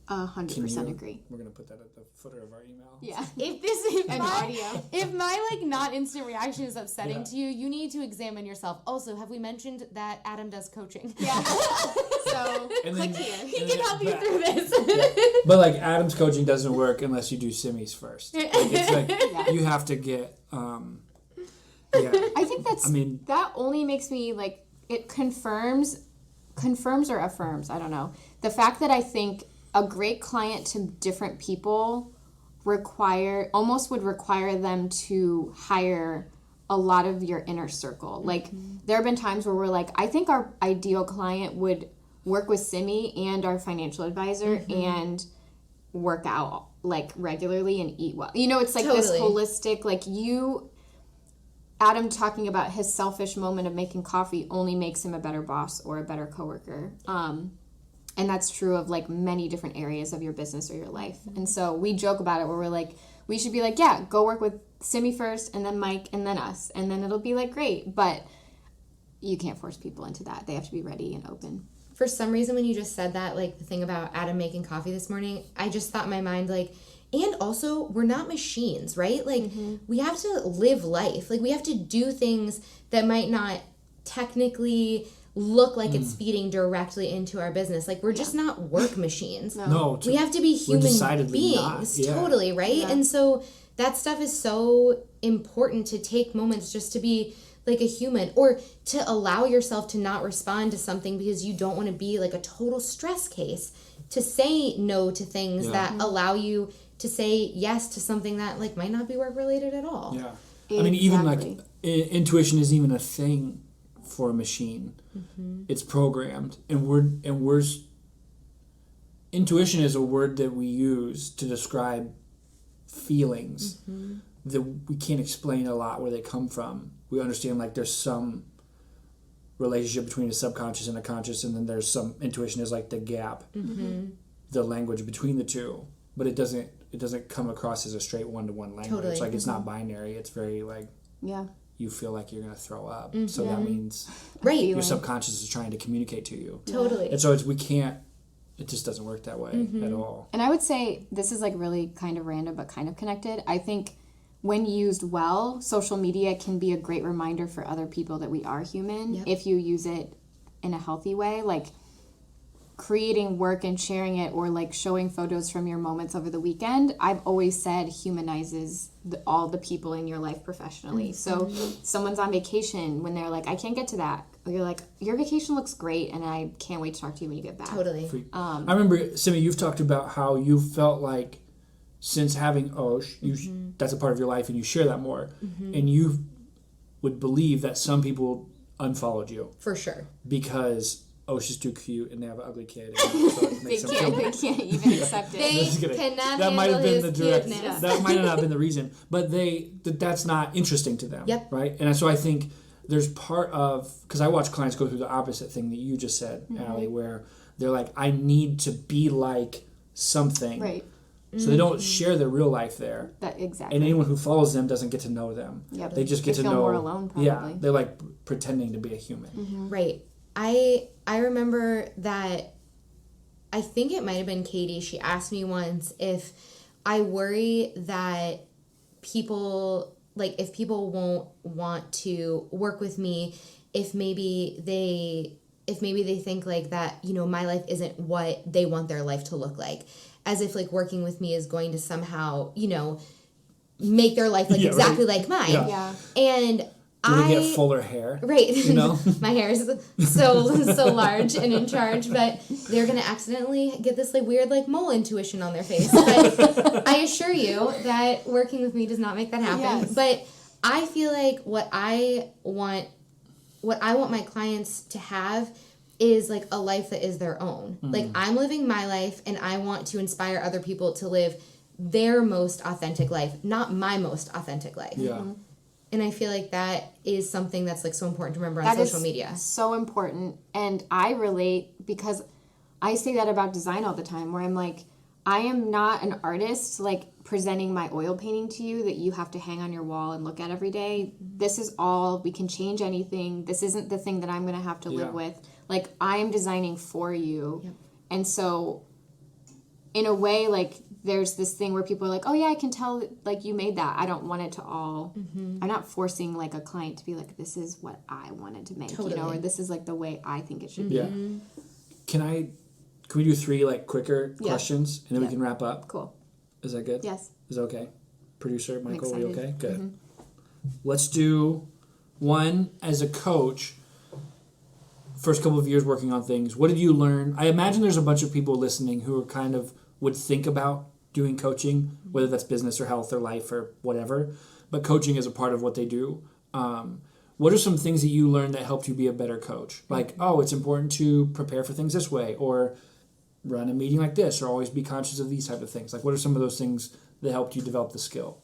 Speaker 2: 100% agree.
Speaker 1: We're going to put that at the footer of our email.
Speaker 2: Yeah.
Speaker 3: If my like not instant reaction is upsetting to you, you need to examine yourself. Also, have we mentioned that Adam does coaching?
Speaker 2: Yeah. So click here.
Speaker 3: He can help you through this.
Speaker 1: But like, Adam's coaching doesn't work unless you do Simis first. Like, it's like you have to get
Speaker 2: I think that only makes me like, it confirms or affirms, I don't know, the fact that I think a great client to different people would require them to hire a lot of your inner circle. Like, there have been times where we're like, I think our ideal client would work with Simi and our financial advisor and work out like regularly and eat well. You know, it's like this holistic, like, Adam talking about his selfish moment of making coffee only makes him a better boss or a better coworker. And that's true of like many different areas of your business or your life. And so we joke about it where we're like, we should be like, yeah, go work with Simi first, and then Mike, and then us, and then it'll be like great. But you can't force people into that. They have to be ready and open.
Speaker 3: For some reason, when you just said that, like the thing about Adam making coffee this morning, I just thought in my mind, like, and also we're not machines, right? Like, we have to live life. Like, we have to do things that might not technically look like it's feeding directly into our business. Like, we're just not work machines.
Speaker 1: We
Speaker 3: have to be human beings. Totally, right? Yeah. And so that stuff is so important, to take moments just to be like a human, or to allow yourself to not respond to something because you don't want to be like a total stress case, to say no to things that allow you to say yes to something that like might not be work related at all.
Speaker 1: Yeah. Exactly. I mean, even like intuition isn't even a thing for a machine. It's programmed, and intuition is a word that we use to describe feelings that we can't explain a lot where they come from. We understand like there's some relationship between a subconscious and a conscious, and then there's some intuition is like the gap, the language between the two, but it doesn't come across as a straight one-to-one language.
Speaker 3: Totally.
Speaker 1: Like, it's not binary. It's very like, you feel like you're going to throw up. So that means your subconscious is trying to communicate to you.
Speaker 3: Totally.
Speaker 1: And so it just doesn't work that way at all.
Speaker 2: And I would say, this is like really kind of random but kind of connected. I think when used well, social media can be a great reminder for other people that we are human if you use it in a healthy way. Like, creating work and sharing it, or like showing photos from your moments over the weekend, I've always said humanizes all the people in your life professionally. So someone's on vacation, when they're like, I can't get to that, you're like, your vacation looks great and I can't wait to talk to you when you get back.
Speaker 3: Totally.
Speaker 1: I remember, Simi, you've talked about how you felt like since having Osh, that's a part of your life and you share that more, and you would believe that some people unfollowed you.
Speaker 3: For sure.
Speaker 1: Because Osh is too cute and they have an ugly kid. And so it makes
Speaker 2: they can't even accept it.
Speaker 3: They cannot
Speaker 1: that might have been the direct.
Speaker 3: cuteness.
Speaker 1: That might not have been the reason, but that's not interesting to them.
Speaker 3: Yep.
Speaker 1: Right. And so I think there's part of, because I watch clients go through the opposite thing that you just said, Allie, where they're like, I need to be like something.
Speaker 2: Right.
Speaker 1: So they don't share their real life there.
Speaker 2: Exactly.
Speaker 1: And anyone who follows them doesn't get to know them.
Speaker 2: Yep.
Speaker 1: They just get
Speaker 2: They
Speaker 1: to
Speaker 2: feel
Speaker 1: know.
Speaker 2: more alone, probably.
Speaker 1: Yeah, they're like pretending to be a human.
Speaker 3: Right. I remember that, I think it might have been Katie. She asked me once if I worry that people, like, if people won't want to work with me, if maybe they think like that, you know, my life isn't what they want their life to look like. As if like working with me is going to somehow, you know, make their life like exactly like mine.
Speaker 2: Yeah.
Speaker 3: And
Speaker 1: Do they get fuller hair?
Speaker 3: Right.
Speaker 1: You know?
Speaker 3: My hair is so large and in charge, but they're gonna accidentally get this like weird like mole intuition on their face. But I assure you that working with me does not make that happen.
Speaker 2: Yes.
Speaker 3: But I feel like what I want my clients to have is like a life that is their own. Like I'm living my life and I want to inspire other people to live their most authentic life, not my most authentic life.
Speaker 1: Yeah.
Speaker 3: And I feel like that is something that's like so important to remember on social media.
Speaker 2: So important. And I relate because I say that about design all the time, where I'm like, I am not an artist like presenting my oil painting to you that you have to hang on your wall and look at every day. This is all, we can change anything. This isn't the thing that I'm going to have to live with. Like, I am designing for you.
Speaker 3: Yep.
Speaker 2: And so in a way, like, there's this thing where people are like, oh yeah, I can tell like you made that. I don't want it to all, I'm not forcing like a client to be like, this is what I wanted to make, you know, or this is like the way I think it should be.
Speaker 1: Yeah. Can we do 3 like quicker questions and then we can wrap up?
Speaker 2: Cool.
Speaker 1: Is that good?
Speaker 2: Yes.
Speaker 1: Is that okay? Producer Michael, are you
Speaker 2: excited.
Speaker 1: okay? Good. Let's do one as a coach. First couple of years working on things. What did you learn? I imagine there's a bunch of people listening who are kind of would think about doing coaching, whether that's business or health or life or whatever. But coaching is a part of what they do. What are some things that you learned that helped you be a better coach? Like, oh, it's important to prepare for things this way, or run a meeting like this, or always be conscious of these type of things. Like, what are some of those things that helped you develop the skill?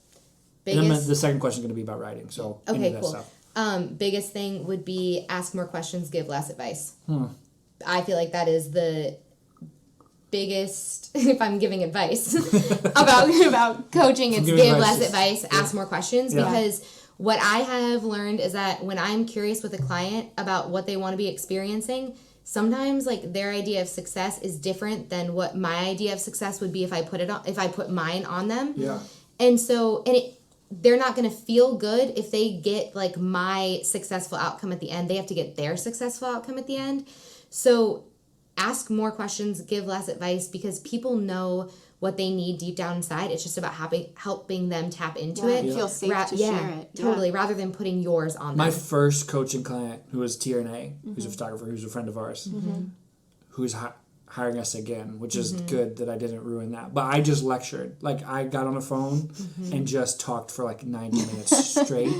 Speaker 1: And then the second question is going to be about writing. So
Speaker 3: Okay,
Speaker 1: that
Speaker 3: cool.
Speaker 1: stuff.
Speaker 3: Biggest thing would be ask more questions, give less advice. I feel like that is the biggest, if I'm giving advice about coaching, it's give less advice, ask more questions, because what I have learned is that when I'm curious with a client about what they want to be experiencing, sometimes like their idea of success is different than what my idea of success would be if I put mine on them.
Speaker 1: Yeah.
Speaker 3: And so, they're not going to feel good if they get like my successful outcome at the end. They have to get their successful outcome at the end. So ask more questions, give less advice, because people know what they need deep down inside. It's just about helping them tap into it.
Speaker 2: Feel safe to share it.
Speaker 3: Totally, rather than putting yours on them.
Speaker 1: My first coaching client, who was TRNA, who's a photographer, who's a friend of ours, who's hiring us again, which is good that I didn't ruin that. But I just lectured. Like, I got on the phone and just talked for like 90 minutes straight.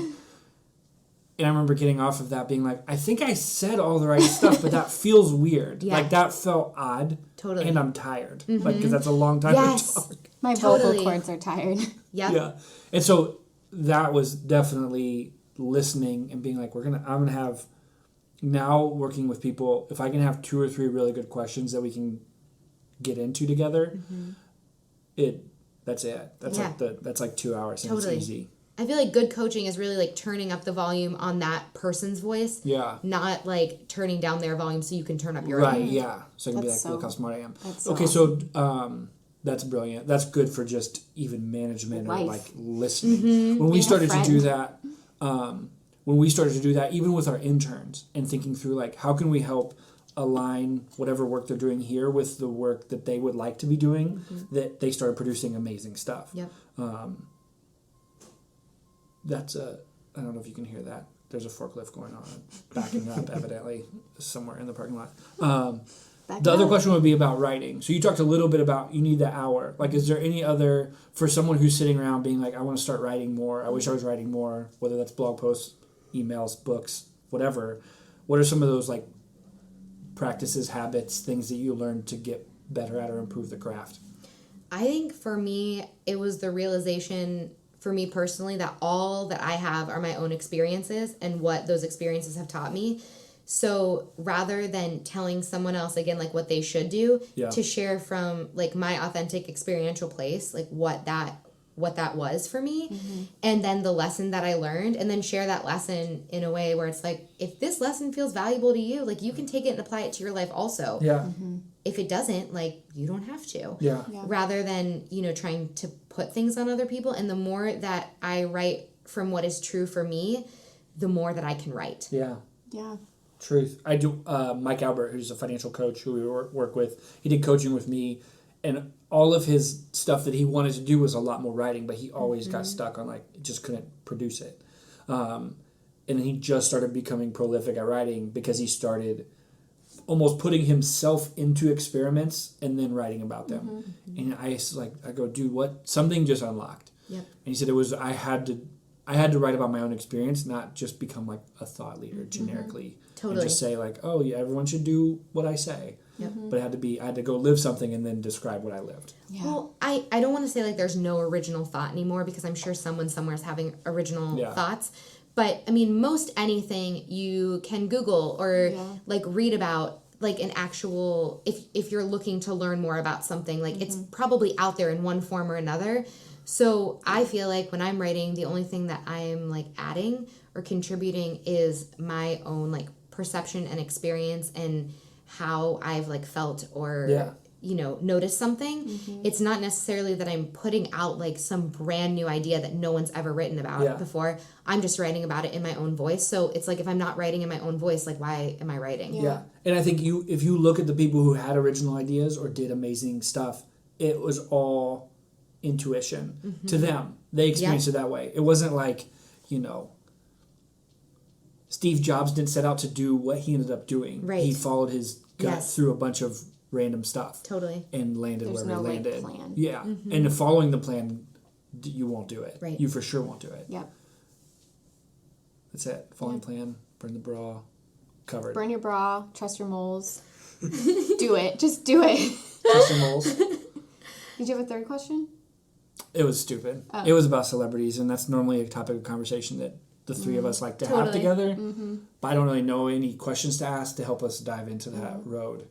Speaker 1: And I remember getting off of that being like, I think I said all the right stuff, but that feels weird.
Speaker 3: Yeah.
Speaker 1: Like, that felt odd.
Speaker 3: Totally.
Speaker 1: And I'm tired. Like, because that's a long time to talk.
Speaker 2: My vocal cords are tired.
Speaker 3: Yep.
Speaker 1: Yeah. And so that was definitely listening and being like, I'm going to have, now working with people, if I can have 2 or 3 really good questions that we can get into together, that's it. That's that's like 2 hours and
Speaker 3: Totally.
Speaker 1: it's easy.
Speaker 3: I feel like good coaching is really like turning up the volume on that person's voice.
Speaker 1: Yeah.
Speaker 3: Not like turning down their volume so you can turn up your
Speaker 1: Right,
Speaker 3: own.
Speaker 1: yeah. So I can
Speaker 2: That's
Speaker 1: be like, look how smart I am.
Speaker 2: so
Speaker 1: Okay, so that's brilliant. That's good for just even management or
Speaker 2: Life.
Speaker 1: like listening. When we started to do that, even with our interns and thinking through like, how can we help align whatever work they're doing here with the work that they would like to be doing, that they started producing amazing stuff.
Speaker 3: Yep.
Speaker 1: I don't know if you can hear that. There's a forklift going on, backing up evidently somewhere in the parking lot. The other question would be about writing. So you talked a little bit about you need the hour. Like, is there any other, for someone who's sitting around being like, I want to start writing more, I wish I was writing more, whether that's blog posts, emails, books, whatever. What are some of those like practices, habits, things that you learned to get better at or improve the craft?
Speaker 3: I think for me, it was the realization for me personally that all that I have are my own experiences and what those experiences have taught me. So rather than telling someone else, again, like what they should do, to share from like my authentic experiential place, like what that was for me, and then the lesson that I learned, and then share that lesson in a way where it's like, if this lesson feels valuable to you, like you can take it and apply it to your life also.
Speaker 1: Yeah.
Speaker 3: If it doesn't, like you don't have to.
Speaker 1: Yeah.
Speaker 3: Rather than, trying to put things on other people. And the more that I write from what is true for me, the more that I can write.
Speaker 1: Yeah.
Speaker 2: Yeah.
Speaker 1: Truth. I do. Mike Albert, who's a financial coach who we work with, he did coaching with me, and all of his stuff that he wanted to do was a lot more writing, but he always got stuck on just couldn't produce it. And he just started becoming prolific at writing because he started almost putting himself into experiments and then writing about them. And I go, dude, what? Something just unlocked.
Speaker 3: Yep.
Speaker 1: And he said I had to write about my own experience, not just become like a thought leader generically.
Speaker 3: Totally.
Speaker 1: And just say like, oh yeah, everyone should do what I say.
Speaker 3: Yep.
Speaker 1: But I had to go live something and then describe what I lived.
Speaker 2: Yeah.
Speaker 3: Well, I don't want to say like there's no original thought anymore, because I'm sure someone somewhere is having original thoughts. But I mean, most anything you can Google or like read about, like an actual, if you're looking to learn more about something, like it's probably out there in one form or another. So I feel like when I'm writing, the only thing that I am like adding or contributing is my own like perception and experience and how I've like felt or noticed something. It's not necessarily that I'm putting out like some brand new idea that no one's ever written about before. I'm just writing about it in my own voice. So it's like, if I'm not writing in my own voice, like why am I writing?
Speaker 1: Yeah. And I think if you look at the people who had original ideas or did amazing stuff, it was all intuition to them. They experienced it that way. It wasn't like, Steve Jobs didn't set out to do what he ended up doing.
Speaker 3: Right.
Speaker 1: He followed his gut through a bunch of random stuff.
Speaker 3: Totally.
Speaker 1: And landed
Speaker 2: There's
Speaker 1: where
Speaker 2: no
Speaker 1: he landed.
Speaker 2: plan.
Speaker 1: Yeah. And if following the plan, you won't do it.
Speaker 3: Right.
Speaker 1: You for sure won't do it.
Speaker 2: Yep.
Speaker 1: That's it. Following plan, burn the bra, covered.
Speaker 2: Burn your bra, trust your moles. Do it. Just do it.
Speaker 1: Trust your moles.
Speaker 2: Did you have a third question?
Speaker 1: It was stupid. It was about celebrities, and that's normally a topic of conversation that the three of us like to have together. But I don't really know any questions to ask to help us dive into that road.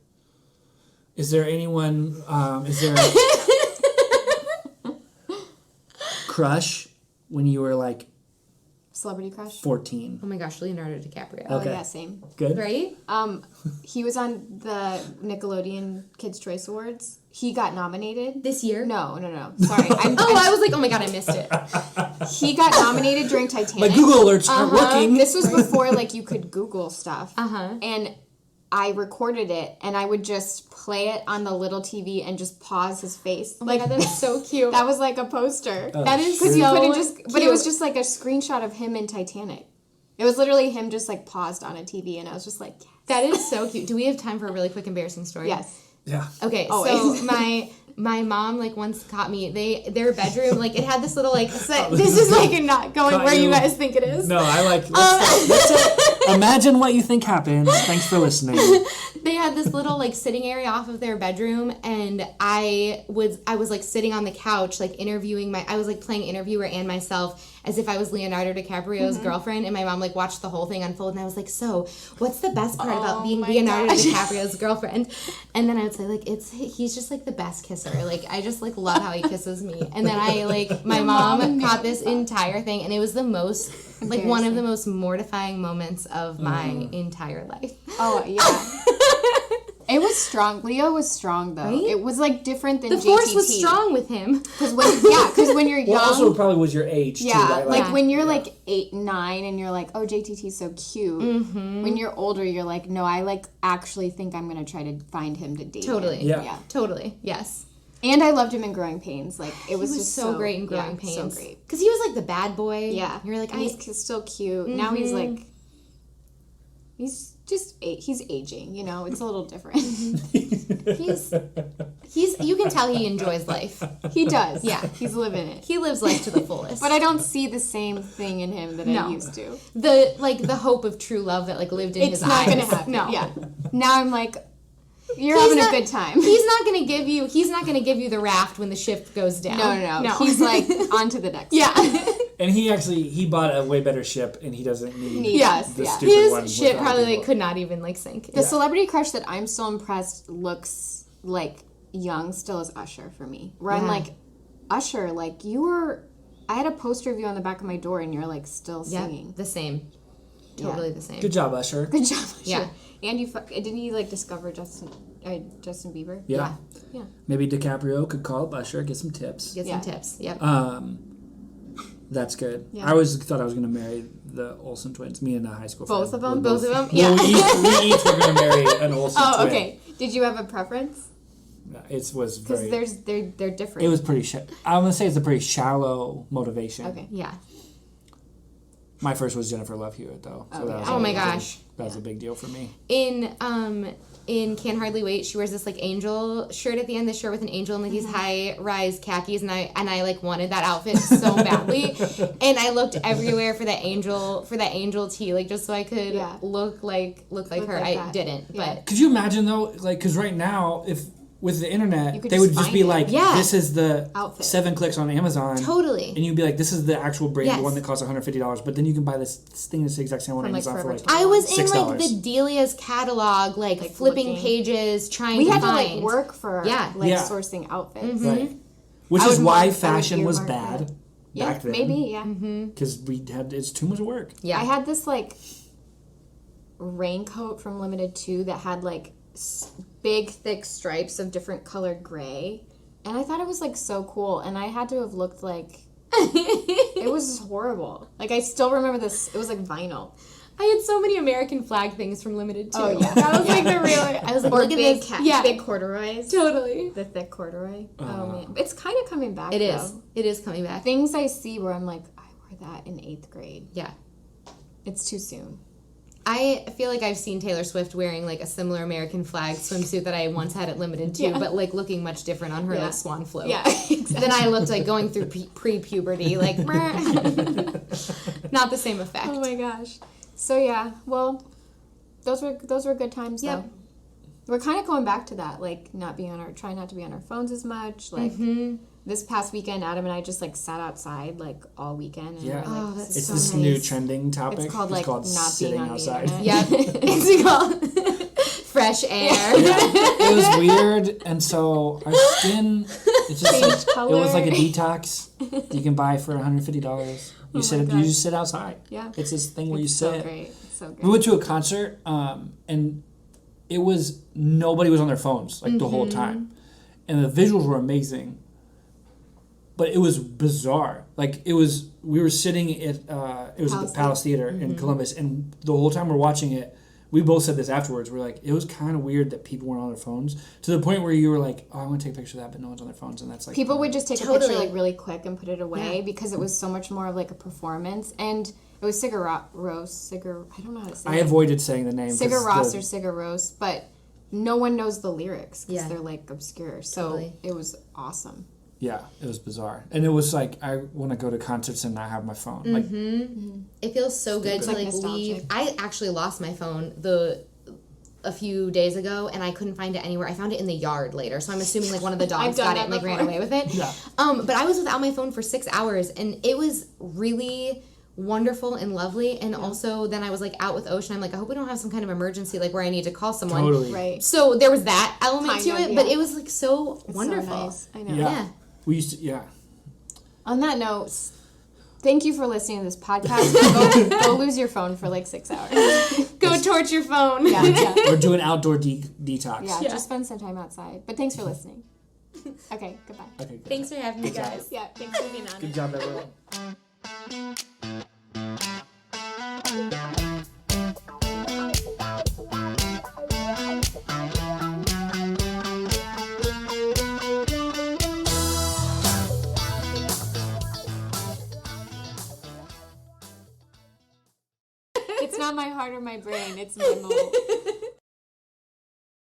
Speaker 1: Is there anyone, crush when you were like
Speaker 2: Celebrity crush?
Speaker 1: 14?
Speaker 3: Oh my gosh, Leonardo DiCaprio.
Speaker 2: Oh,
Speaker 1: Okay.
Speaker 2: yeah, same.
Speaker 1: Good?
Speaker 3: Right?
Speaker 2: He was on the Nickelodeon Kids' Choice Awards. He got nominated.
Speaker 3: This year?
Speaker 2: No. Sorry.
Speaker 3: I was like, oh my god, I missed it.
Speaker 2: He got nominated during Titanic.
Speaker 1: My Google alerts aren't working.
Speaker 2: This was before, like, you could Google stuff.
Speaker 3: Uh-huh.
Speaker 2: And I recorded it, and I would just play it on the little TV and just pause his face.
Speaker 3: Oh my god, that's so cute.
Speaker 2: That was like a poster.
Speaker 3: That is
Speaker 2: Because you
Speaker 3: so
Speaker 2: couldn't just... But it was
Speaker 3: cute.
Speaker 2: just like a screenshot of him in Titanic. It was literally him just, like, paused on a TV, and I was just like, yes.
Speaker 3: That is so cute. Do we have time for a really quick embarrassing story?
Speaker 2: Yes.
Speaker 1: Yeah.
Speaker 3: Okay,
Speaker 2: Always.
Speaker 3: so my mom like once caught me. their bedroom, like it had this little like
Speaker 2: This is like not going
Speaker 1: Caught
Speaker 2: where you
Speaker 1: you.
Speaker 2: guys think it is.
Speaker 1: No, I like... Imagine what you think happens. Thanks for listening.
Speaker 3: they had this little like sitting area off of their bedroom, and I was like sitting on the couch like interviewing I was like playing interviewer and myself as if I was Leonardo DiCaprio's girlfriend, and my mom like watched the whole thing unfold, and I was like, so what's the best part about being
Speaker 2: my
Speaker 3: Leonardo
Speaker 2: gosh.
Speaker 3: DiCaprio's girlfriend? And then I would say like he's just like the best kisser. Like I just like love how he kisses me. And then I like my mom caught this entire thing, and it was the most like one of the most mortifying moments of my entire life.
Speaker 2: Oh, yeah. It was strong. Leo was strong, though.
Speaker 3: Right?
Speaker 2: It was, like, different than
Speaker 3: The
Speaker 2: JTT.
Speaker 3: force was strong with him.
Speaker 2: Because when you're young...
Speaker 1: Well, also probably was your age, too.
Speaker 2: yeah,
Speaker 1: Right?
Speaker 2: like when you're, like, 8, 9, and you're like, oh, JTT's so cute. When you're older, you're like, no, I, like, actually think I'm going to try to find him to date
Speaker 3: Totally.
Speaker 2: him.
Speaker 1: Yeah.
Speaker 3: Totally. Yes.
Speaker 2: And I loved him in Growing Pains. Like, it was,
Speaker 3: He was
Speaker 2: just
Speaker 3: so great in Growing
Speaker 2: yeah,
Speaker 3: Pains.
Speaker 2: so great.
Speaker 3: Because he was like the bad boy.
Speaker 2: Yeah.
Speaker 3: You're like,
Speaker 2: and he's still cute. Now he's, like... He's aging, you know? It's a little different.
Speaker 3: he's you can tell he enjoys life.
Speaker 2: He does.
Speaker 3: Yeah.
Speaker 2: He's living it.
Speaker 3: He lives life to the fullest.
Speaker 2: But I don't see the same thing in him that I
Speaker 3: No.
Speaker 2: used to.
Speaker 3: The hope of true love that like lived in
Speaker 2: It's
Speaker 3: his
Speaker 2: not
Speaker 3: eyes.
Speaker 2: going to happen.
Speaker 3: No.
Speaker 2: Yeah. Now I'm like, you're
Speaker 3: He's
Speaker 2: having
Speaker 3: not-
Speaker 2: a good time.
Speaker 3: He's not gonna give you the raft when the ship goes down.
Speaker 2: No. He's like, on to the next.
Speaker 3: Yeah.
Speaker 1: And he bought a way better ship, and he doesn't need
Speaker 2: Yes,
Speaker 1: the
Speaker 2: yeah.
Speaker 1: stupid one.
Speaker 3: His ship
Speaker 1: with
Speaker 3: probably
Speaker 1: other
Speaker 3: like could not even like sink.
Speaker 2: The celebrity crush that I'm still impressed looks like young still is Usher for me. Where I'm like, Usher, like I had a poster of you on the back of my door and you're like still singing.
Speaker 3: The same. Totally the same.
Speaker 1: Good job, Usher.
Speaker 2: Good job, Usher.
Speaker 3: Yeah.
Speaker 2: And didn't you like discover Justin Bieber?
Speaker 1: Yeah.
Speaker 2: Yeah.
Speaker 1: Maybe DiCaprio could call up Usher, get some tips.
Speaker 3: Get some tips. Yep.
Speaker 1: That's good.
Speaker 2: Yeah.
Speaker 1: I always thought I was going to marry the Olsen twins. Me and a high school friend.
Speaker 2: Both of them?
Speaker 3: Both of them?
Speaker 1: Yeah.
Speaker 3: Yeah.
Speaker 1: We each were going to marry an Olsen twin.
Speaker 2: Oh, okay. Did you have a preference?
Speaker 1: It was
Speaker 2: Because
Speaker 1: very...
Speaker 2: they're different.
Speaker 1: It was pretty... I'm going to say it's a pretty shallow motivation.
Speaker 2: Okay.
Speaker 3: Yeah.
Speaker 1: My first was Jennifer Love Hewitt, though. So that was
Speaker 3: Oh my gosh.
Speaker 1: That was a big deal for me.
Speaker 3: In Can't Hardly Wait, she wears this like angel shirt at the end, this shirt with an angel and like these high rise khakis, and I like wanted that outfit so badly, and I looked everywhere for that angel tee, like just so I could look like her.
Speaker 2: like
Speaker 3: I
Speaker 2: that.
Speaker 3: didn't,
Speaker 2: Yeah.
Speaker 3: but
Speaker 1: Could you imagine, though, like, because right now, if with the internet,
Speaker 2: could
Speaker 1: they
Speaker 2: just
Speaker 1: would just
Speaker 2: find
Speaker 1: be
Speaker 2: it.
Speaker 1: like,
Speaker 3: Yeah.
Speaker 1: this is the
Speaker 2: Outfit.
Speaker 1: 7 clicks on Amazon.
Speaker 3: totally.
Speaker 1: And you'd be like, this is the actual brand,
Speaker 3: Yes.
Speaker 1: the one that costs $150. But then you can buy this thing that's the exact same on
Speaker 2: From, like,
Speaker 1: Amazon for
Speaker 2: Forever
Speaker 1: like
Speaker 2: 21.
Speaker 3: I was in
Speaker 1: $6.
Speaker 3: like the Delia's catalog, like flipping
Speaker 2: looking.
Speaker 3: pages, trying
Speaker 2: We
Speaker 3: to
Speaker 2: had
Speaker 3: find.
Speaker 2: to like work for
Speaker 1: Yeah.
Speaker 2: sourcing outfits.
Speaker 1: Right. Which
Speaker 2: I
Speaker 1: is
Speaker 2: would
Speaker 1: why
Speaker 2: mark- I would
Speaker 1: fashion was
Speaker 2: earmark
Speaker 1: bad
Speaker 2: that. Yeah,
Speaker 1: back then.
Speaker 2: maybe, yeah.
Speaker 1: Because it's too much work.
Speaker 3: Yeah.
Speaker 2: I had this like raincoat from Limited 2 that had like big thick stripes of different colored gray, and I thought it was like so cool, and I had to have looked like it was horrible. Like I still remember this. It was like vinyl.
Speaker 3: I had so many American flag things from Limited too.
Speaker 2: Oh, yeah.
Speaker 3: That was like the real. I was like,
Speaker 2: Or
Speaker 3: look at
Speaker 2: big
Speaker 3: this.
Speaker 2: big corduroys.
Speaker 3: Totally.
Speaker 2: The thick corduroy. Oh man, it's kind of coming back.
Speaker 3: It
Speaker 2: though.
Speaker 3: is. It is coming back.
Speaker 2: Things I see where I'm like, I wore that in 8th grade.
Speaker 3: Yeah.
Speaker 2: It's too soon.
Speaker 3: I feel like I've seen Taylor Swift wearing like a similar American flag swimsuit that I once had at Limited too, but like looking much different on her like swan float.
Speaker 2: Yeah, exactly.
Speaker 3: Then I looked like going through pre-puberty, like not the same effect.
Speaker 2: Oh my gosh. So yeah, well, those were good times though.
Speaker 3: Yep.
Speaker 2: We're kind of going back to that, like trying not to be on our phones as much. Like this past weekend, Adam and I just like sat outside like all weekend. And
Speaker 1: Yeah.
Speaker 2: we're, like,
Speaker 3: Oh, that's
Speaker 1: It's
Speaker 3: so
Speaker 1: this
Speaker 3: nice.
Speaker 1: new trending topic.
Speaker 2: It's called like not
Speaker 1: sitting
Speaker 2: being on
Speaker 1: outside.
Speaker 2: the internet.
Speaker 3: Yep. It's called fresh air.
Speaker 1: It was weird, and so our skin, it just
Speaker 2: Changed
Speaker 1: like,
Speaker 2: color.
Speaker 1: it was like a detox you can buy for $150. You you just sit outside.
Speaker 2: Yeah.
Speaker 1: It's this thing where you
Speaker 2: It's so
Speaker 1: sit.
Speaker 2: great. It's so great.
Speaker 1: We went to a concert, and it was nobody was on their phones like the whole time, and the visuals were amazing. But it was bizarre. Like we were sitting at it was at the Palace Theater in Columbus, and the whole time we're watching it, we both said this afterwards. We're like, it was kind of weird that people weren't on their phones to the point where you were like, oh, I want to take a picture of that, but no one's on their phones, and that's like
Speaker 2: People would just take a
Speaker 3: Totally.
Speaker 2: picture like really quick and put it away because it was so much more of like a performance. And it was Sigur Rós. I don't know how to say
Speaker 1: I
Speaker 2: it.
Speaker 1: avoided saying the name. 'cause
Speaker 2: Sigur Rós
Speaker 1: the-
Speaker 2: or Sigur Rós, but no one knows the lyrics because
Speaker 3: Yeah.
Speaker 2: they're like obscure. So
Speaker 3: Totally.
Speaker 2: it was awesome.
Speaker 1: Yeah, it was bizarre, and it was like I want to go to concerts and not have my phone. Like
Speaker 3: It feels so good to
Speaker 2: Like
Speaker 3: like
Speaker 2: nostalgic.
Speaker 3: leave. I actually lost my phone a few days ago, and I couldn't find it anywhere. I found it in the yard later, so I'm assuming like one of the dogs
Speaker 2: done
Speaker 3: got it
Speaker 2: that
Speaker 3: and like ran
Speaker 2: before.
Speaker 3: away with it.
Speaker 1: Yeah.
Speaker 3: But I was without my phone for 6 hours, and it was really wonderful and lovely. And also, then I was like out with Ocean. I'm like, I hope we don't have some kind of emergency like where I need to call someone.
Speaker 1: totally.
Speaker 2: Right.
Speaker 3: So there was that element to
Speaker 2: Kind of,
Speaker 3: it, but
Speaker 2: yeah.
Speaker 3: it was like so
Speaker 2: It's
Speaker 3: wonderful.
Speaker 2: So nice. I know.
Speaker 1: Yeah.
Speaker 3: Yeah.
Speaker 1: We used to. Yeah.
Speaker 2: On that note, thank you for listening to this podcast. Go lose your phone for like 6 hours.
Speaker 3: Go torch your phone.
Speaker 2: Yeah.
Speaker 1: Or do an outdoor detox.
Speaker 2: Yeah, just spend some time outside. But thanks for listening. Okay, goodbye.
Speaker 1: Okay. Good.
Speaker 3: Thanks for having me, guys.
Speaker 2: Yeah, thanks for being on.
Speaker 1: Good job, everyone.
Speaker 2: It's not my heart or my brain, it's my mole.